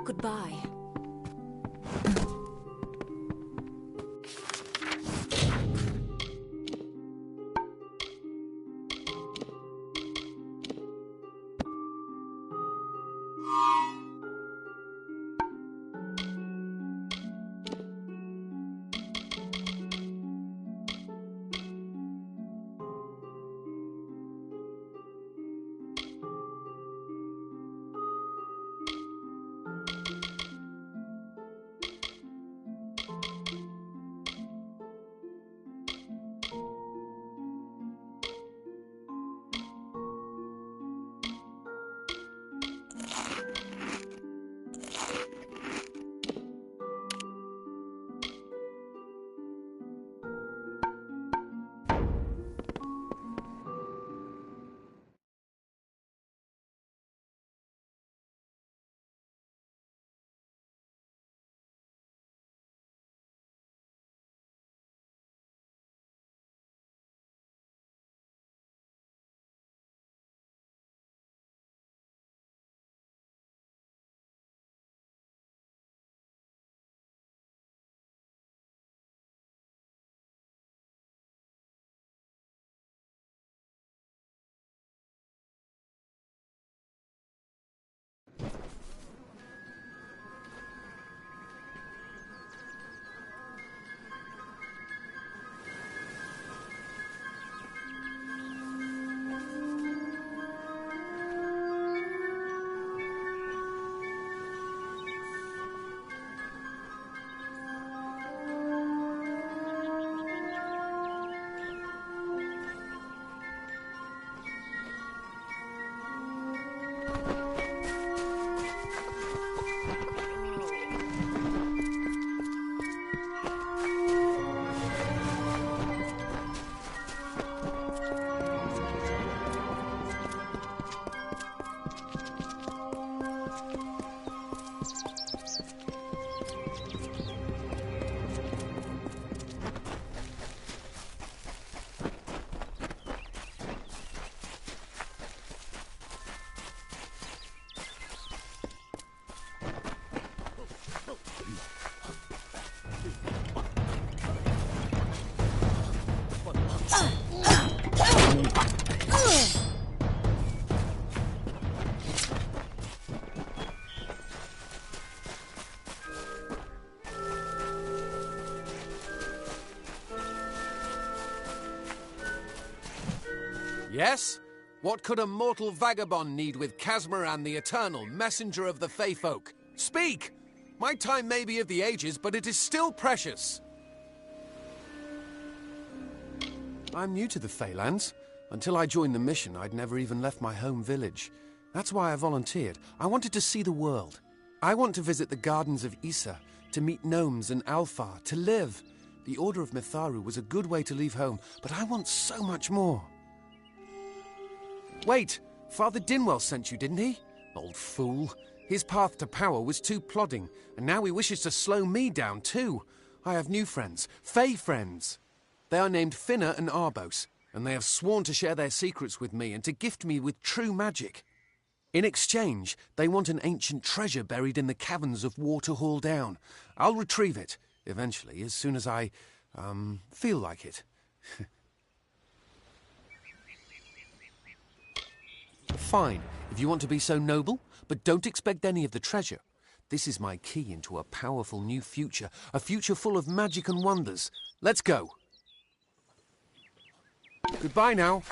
Goodbye. Yes? What could a mortal vagabond need with Casmaran the Eternal, messenger of the Fey folk? Speak! My time may be of the ages, but it is still precious. I'm new to the Feylands. Until I joined the mission, I'd never even left my home village. That's why I volunteered. I wanted to see the world. I want to visit the gardens of Issa, to meet gnomes and Alfar, to live. The Order of Mitharu was a good way to leave home, but I want so much more. Wait! Father Dinwell sent you, didn't he? Old fool. His path to power was too plodding, and now he wishes to slow me down too. I have new friends, Fey friends. They are named Finna and Arbos, and they have sworn to share their secrets with me and to gift me with true magic. In exchange, they want an ancient treasure buried in the caverns of Waterhall Down. I'll retrieve it, eventually, as soon as I, feel like it. Fine, if you want to be so noble, but don't expect any of the treasure. This is my key into a powerful new future, a future full of magic and wonders. Let's go. Goodbye now.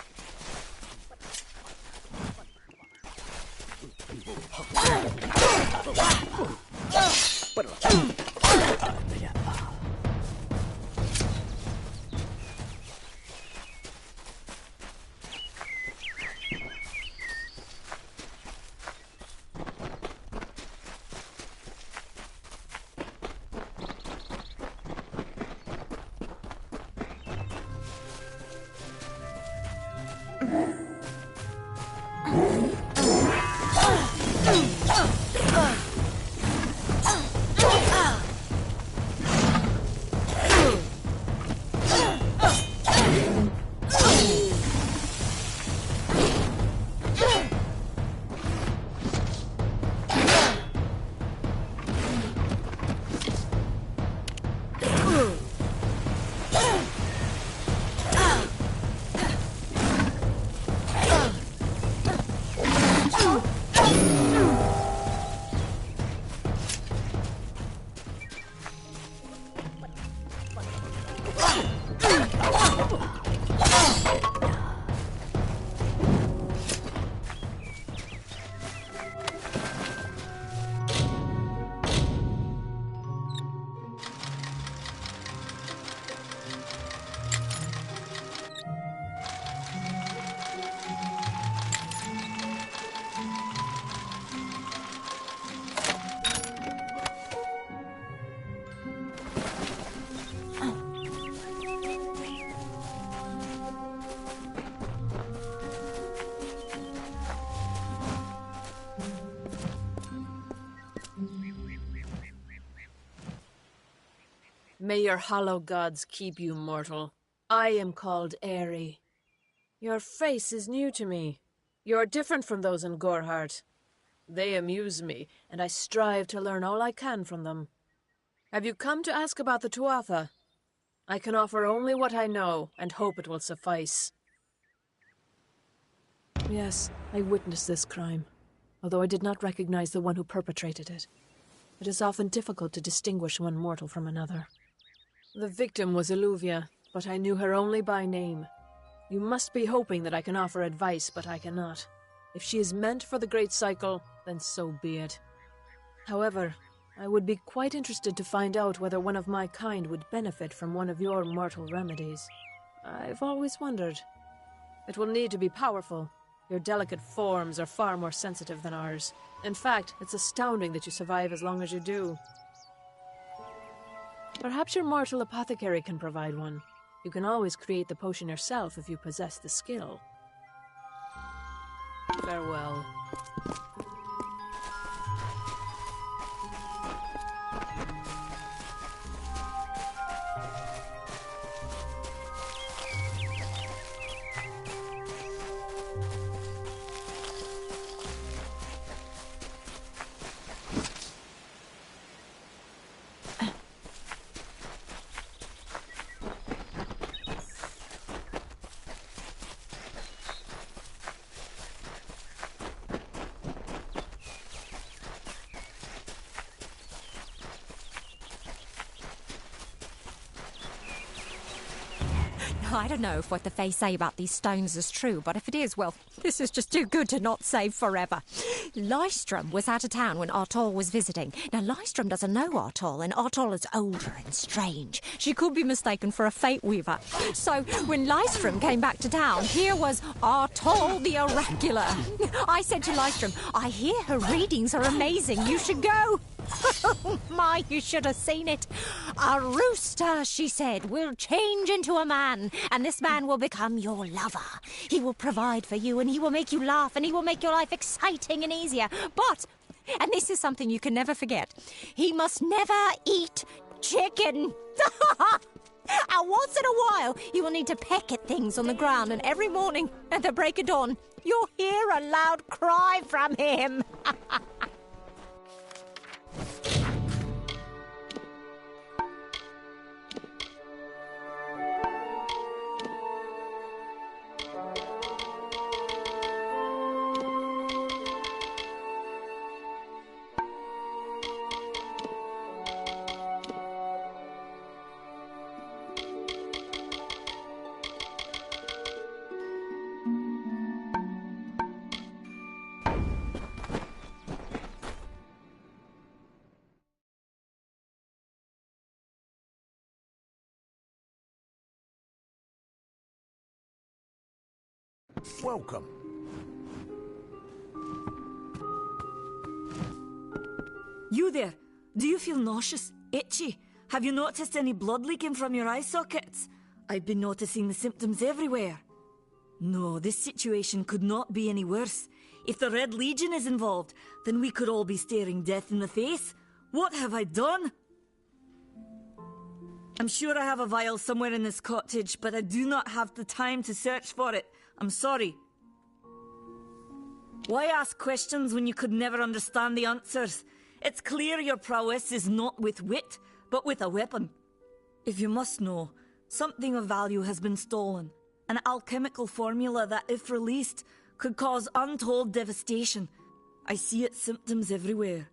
May your hollow gods keep you, mortal. I am called Aerie. Your face is new to me. You are different from those in Gorhart. They amuse me, and I strive to learn all I can from them. Have you come to ask about the Tuatha? I can offer only what I know, and hope it will suffice. Yes, I witnessed this crime, although I did not recognize the one who perpetrated it. It is often difficult to distinguish one mortal from another. The victim was Illuvia, but I knew her only by name. You must be hoping that I can offer advice, but I cannot. If she is meant for the Great Cycle, then so be it. However, I would be quite interested to find out whether one of my kind would benefit from one of your mortal remedies. I've always wondered. It will need to be powerful. Your delicate forms are far more sensitive than ours. In fact, it's astounding that you survive as long as you do. Perhaps your mortal apothecary can provide one. You can always create the potion yourself if you possess the skill. Farewell. I don't know if what the Fae say about these stones is true, but if it is, well, This is just too good to not save forever. Lystrom was out of town when Artol was visiting. Now, Lystrom doesn't know Artol, and Artol is older and strange. She could be mistaken for a fate weaver. So, when Lystrom came back to town, here was Artol the Oracular. I said to Lystrom, I hear her readings are amazing. You should go. Oh, my, you should have seen it. A rooster, she said, will change into a man, and this man will become your lover. He will provide for you, and he will make you laugh, and he will make your life exciting and easier. But, and this is something you can never forget, he must never eat chicken. And once in a while, he will need to peck at things on the ground, and every morning at the break of dawn, you'll hear a loud cry from him. Welcome. You there? Do you feel nauseous? Itchy? Have you noticed any blood leaking from your eye sockets? I've been noticing the symptoms everywhere. No, this situation could not be any worse. If the Red Legion is involved, then we could all be staring death in the face. What have I done? I'm sure I have a vial somewhere in this cottage, but I do not have the time to search for it. I'm sorry. Why ask questions when you could never understand the answers? It's clear your prowess is not with wit, but with a weapon. If you must know, something of value has been stolen. An alchemical formula that, if released, could cause untold devastation. I see its symptoms everywhere.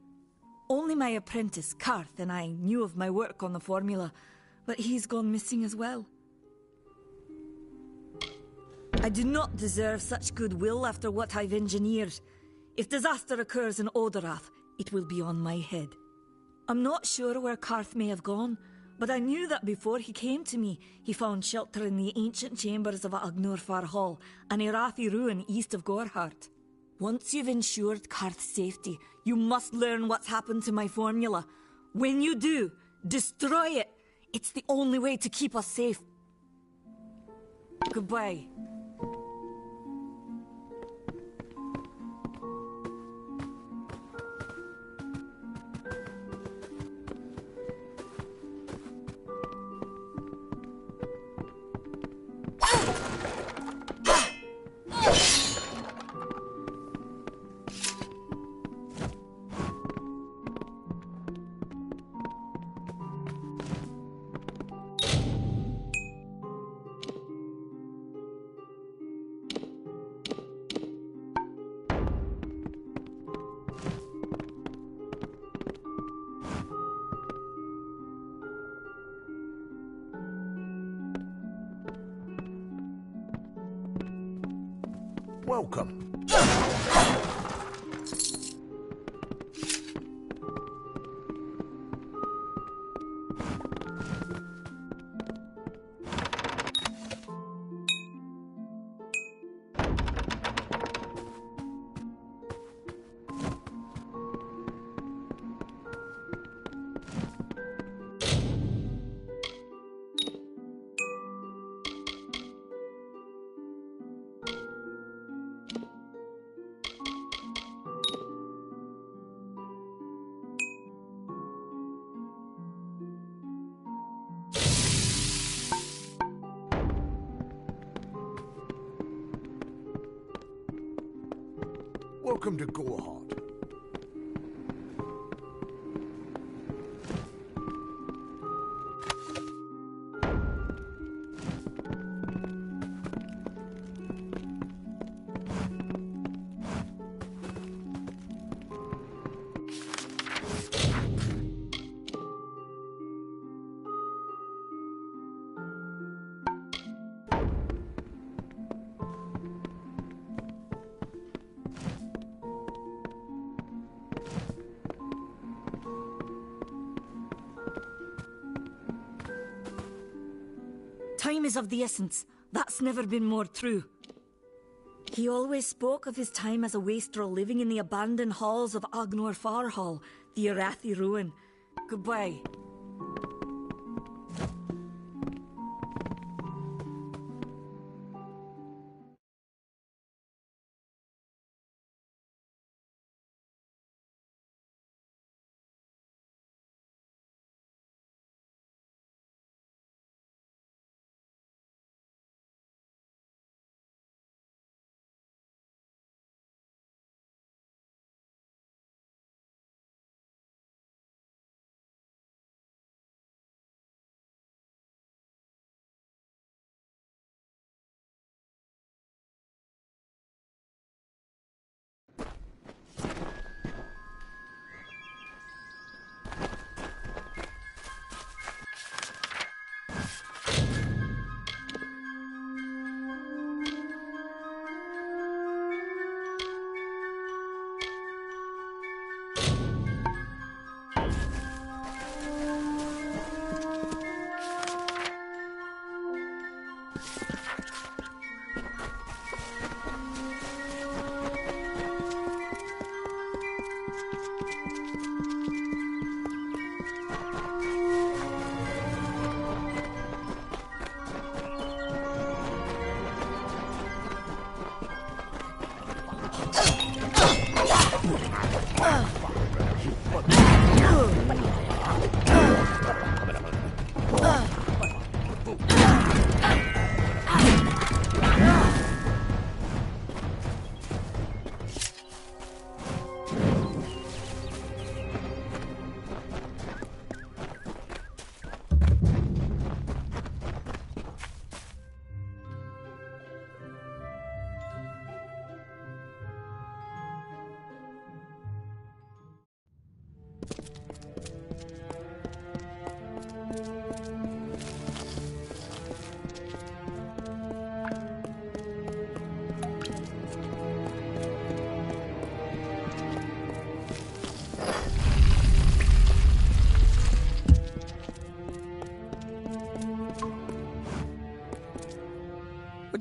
Only my apprentice, Karth, and I knew of my work on the formula, but he's gone missing as well. I do not deserve such goodwill after what I've engineered. If disaster occurs in Odorath, it will be on my head. I'm not sure where Karth may have gone, but I knew that before he came to me, he found shelter in the ancient chambers of Agnurfar Hall, an Irathi ruin east of Gorhart. Once you've ensured Karth's safety, you must learn what's happened to my formula. When you do, destroy it. It's the only way to keep us safe. Goodbye. Welcome. Welcome to Gorhart. Time is of the essence. That's never been more true. He always spoke of his time as a wastrel living in the abandoned halls of Agnor Farhall, the Arathi ruin. Goodbye.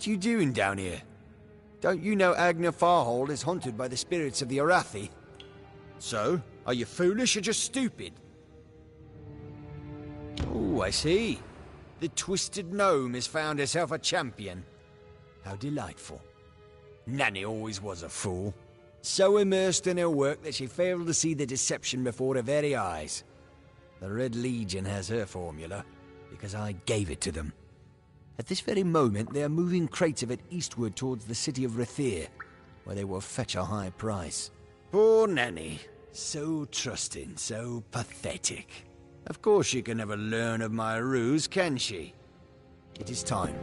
What you doing down here? Don't you know Agnor Farhall is haunted by the spirits of the Arathi? So, are you foolish or just stupid? Oh, I see. The Twisted Gnome has found herself a champion. How delightful. Nanny always was a fool. So immersed in her work that she failed to see the deception before her very eyes. The Red Legion has her formula, because I gave it to them. At this very moment, they are moving crates of it eastward towards the city of Rathir, where they will fetch a high price. Poor Nanny. So trusting, so pathetic. Of course she can never learn of my ruse, can she? It is time.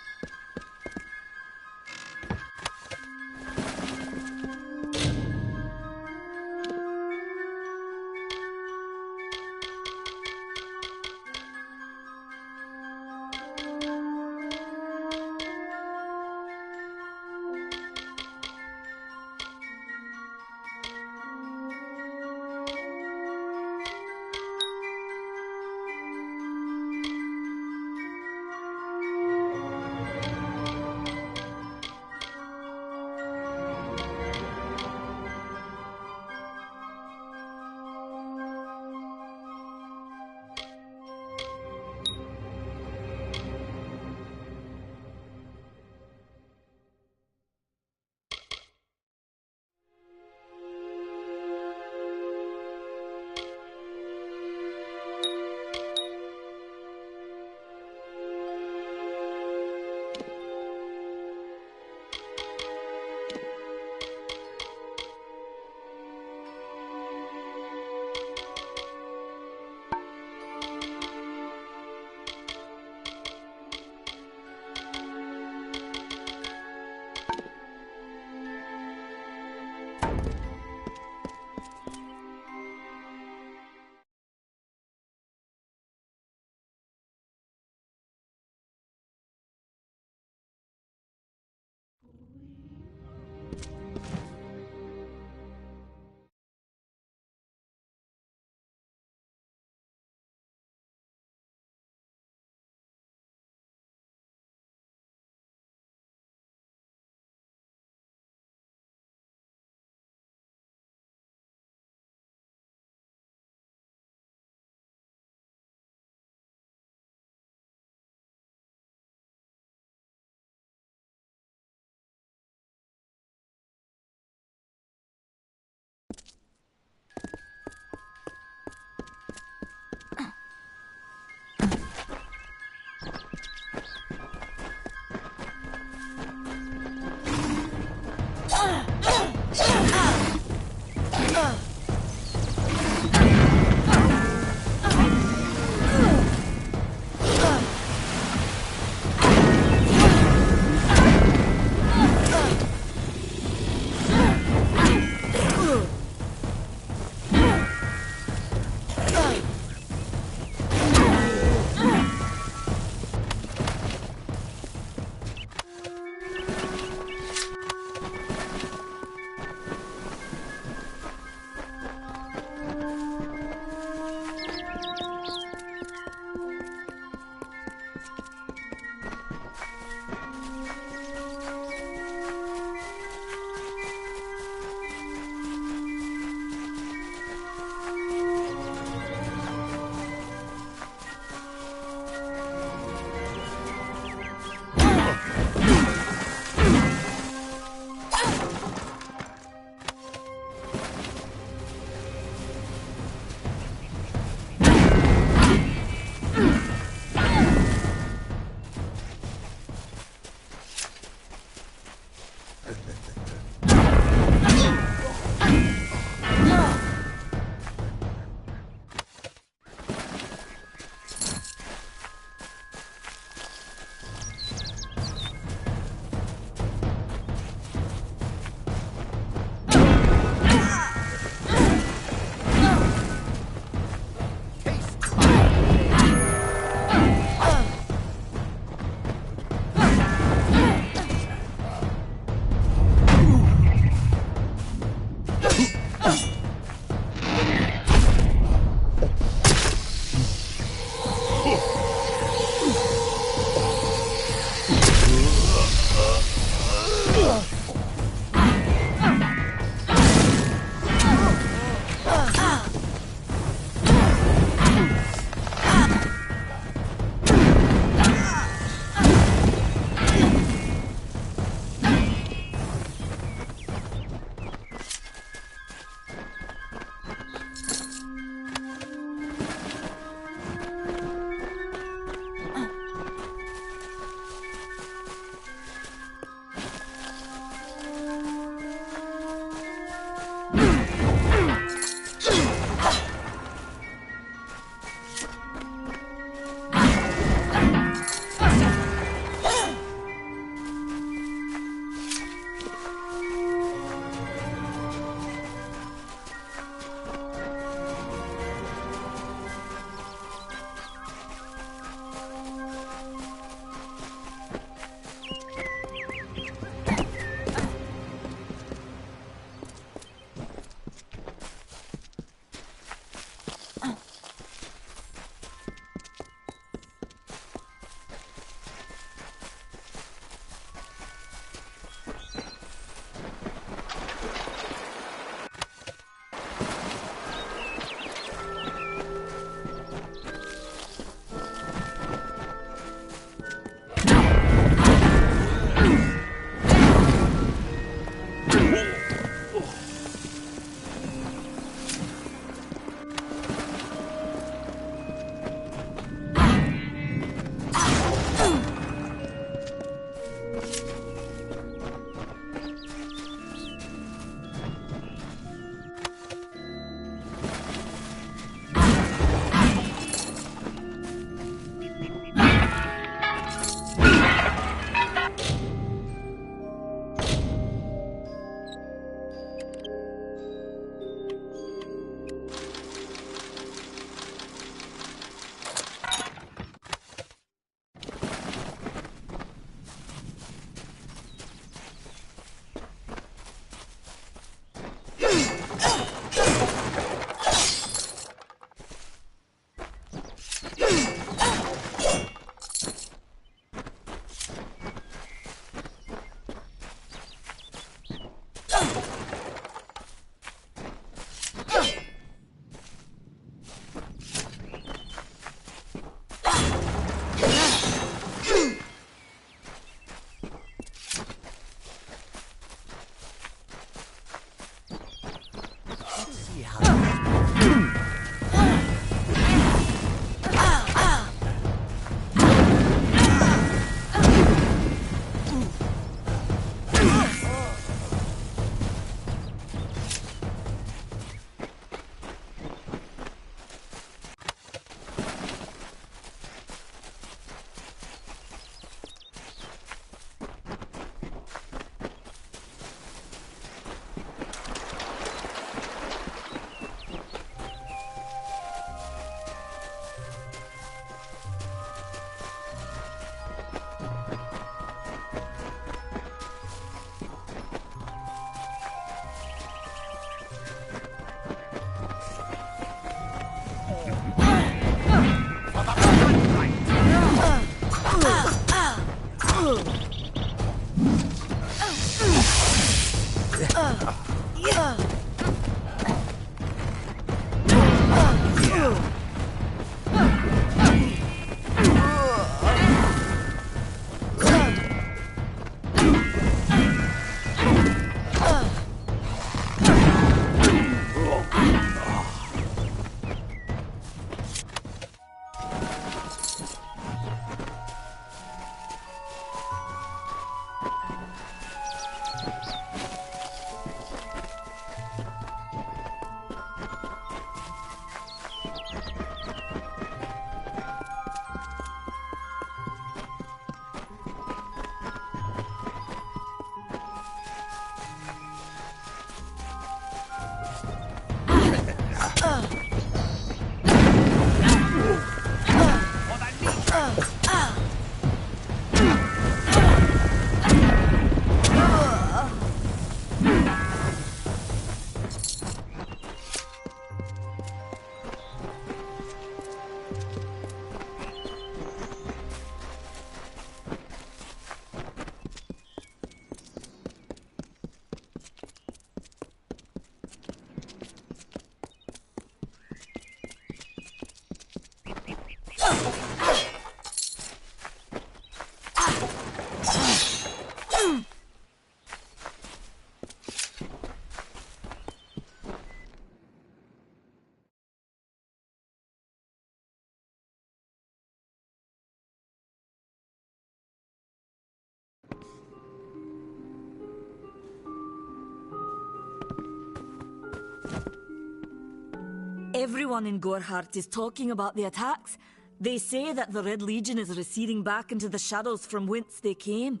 Everyone in Gorhart is talking about the attacks. They say that the Red Legion is receding back into the shadows from whence they came.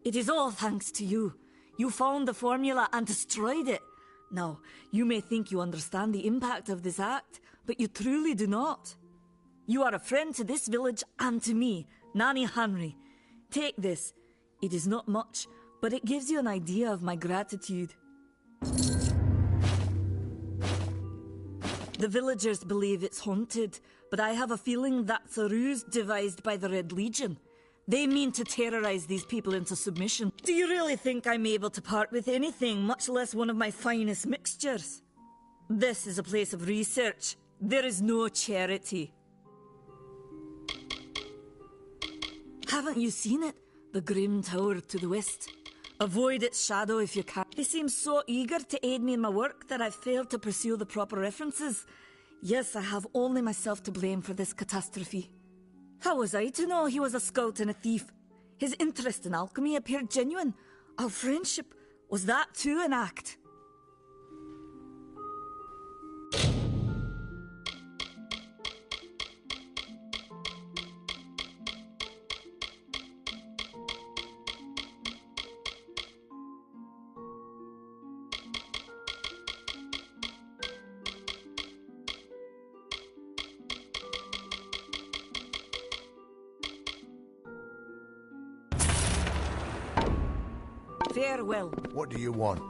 It is all thanks to you. You found the formula and destroyed it. Now, you may think you understand the impact of this act, but you truly do not. You are a friend to this village and to me, Nanny Henry. Take this. It is not much, but it gives you an idea of my gratitude. The villagers believe it's haunted, but I have a feeling that's a ruse devised by the Red Legion. They mean to terrorize these people into submission. Do you really think I'm able to part with anything, much less one of my finest mixtures? This is a place of research. There is no charity. Haven't you seen it? The grim tower to the west. Avoid its shadow if you can. They seem so eager to aid me in my work that I've failed to pursue the proper references. Yes, I have only myself to blame for this catastrophe. How was I to know he was a scout and a thief? His interest in alchemy appeared genuine. Our friendship, was that too an act? Farewell. What do you want?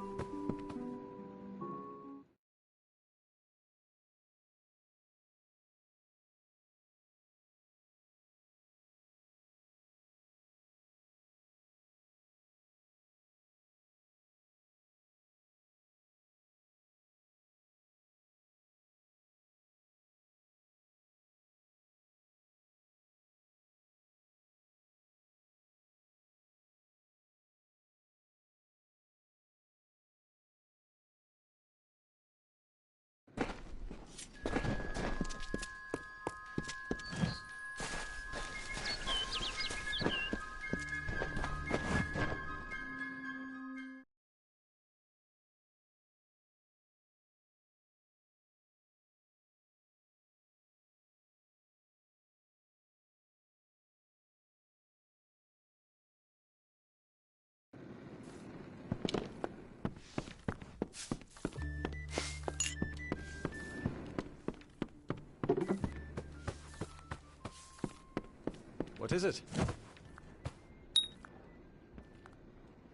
What is it?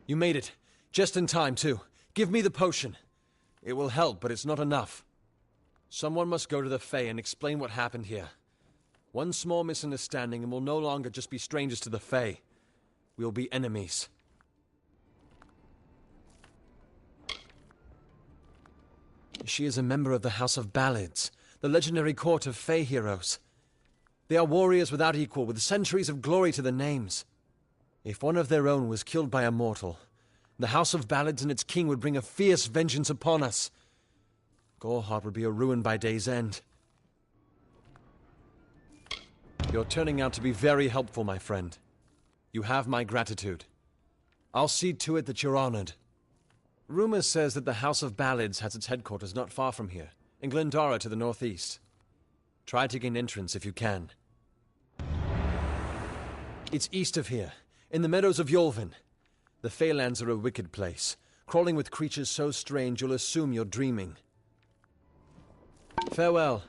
You made it. Just in time, too. Give me the potion. It will help, but it's not enough. Someone must go to the Fae and explain what happened here. One small misunderstanding and we'll no longer just be strangers to the Fae. We'll be enemies. She is a member of the House of Ballads, the legendary court of Fae heroes. They are warriors without equal, with centuries of glory to their names. If one of their own was killed by a mortal, the House of Ballads and its king would bring a fierce vengeance upon us. Gorhart would be a ruin by day's end. You're turning out to be very helpful, my friend. You have my gratitude. I'll see to it that you're honored. Rumor says that the House of Ballads has its headquarters not far from here, in Glendara to the northeast. Try to gain entrance if you can. It's east of here, in the meadows of Yolvin. The Feylands are a wicked place, crawling with creatures so strange you'll assume you're dreaming. Farewell.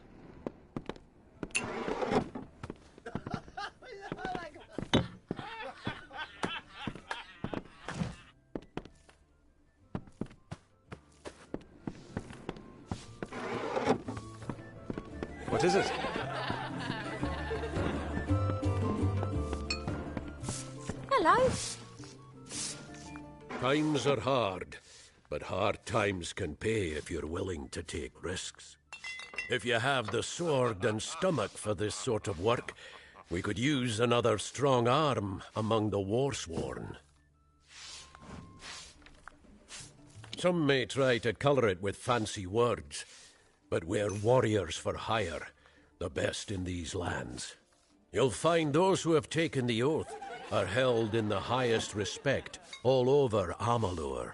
What is it? Hello. Times are hard, but hard times can pay if you're willing to take risks. If you have the sword and stomach for this sort of work, we could use another strong arm among the warsworn. Some may try to colour it with fancy words, but we're warriors for hire, the best in these lands. You'll find those who have taken the oath are held in the highest respect all over Amalur.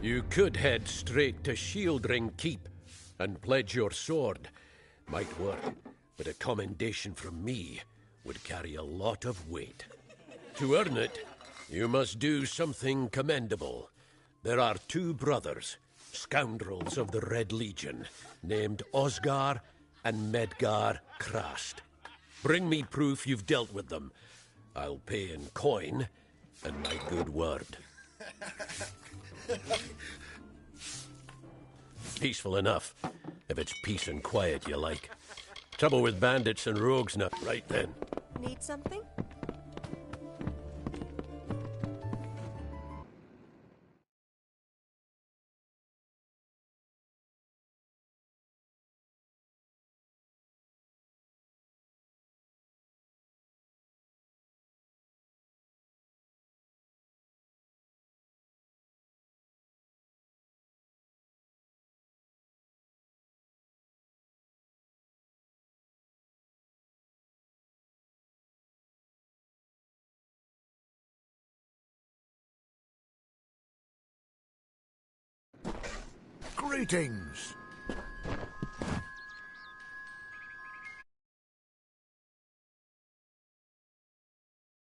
You could head straight to Shieldring Keep and pledge your sword. Might work, but a commendation from me would carry a lot of weight. To earn it, you must do something commendable. There are two brothers, scoundrels of the Red Legion, named Osgar and Medgar Krast. Bring me proof you've dealt with them. I'll pay in coin and my good word. Peaceful enough, if it's peace and quiet you like. Trouble with bandits and rogues not right then. Need something? Greetings.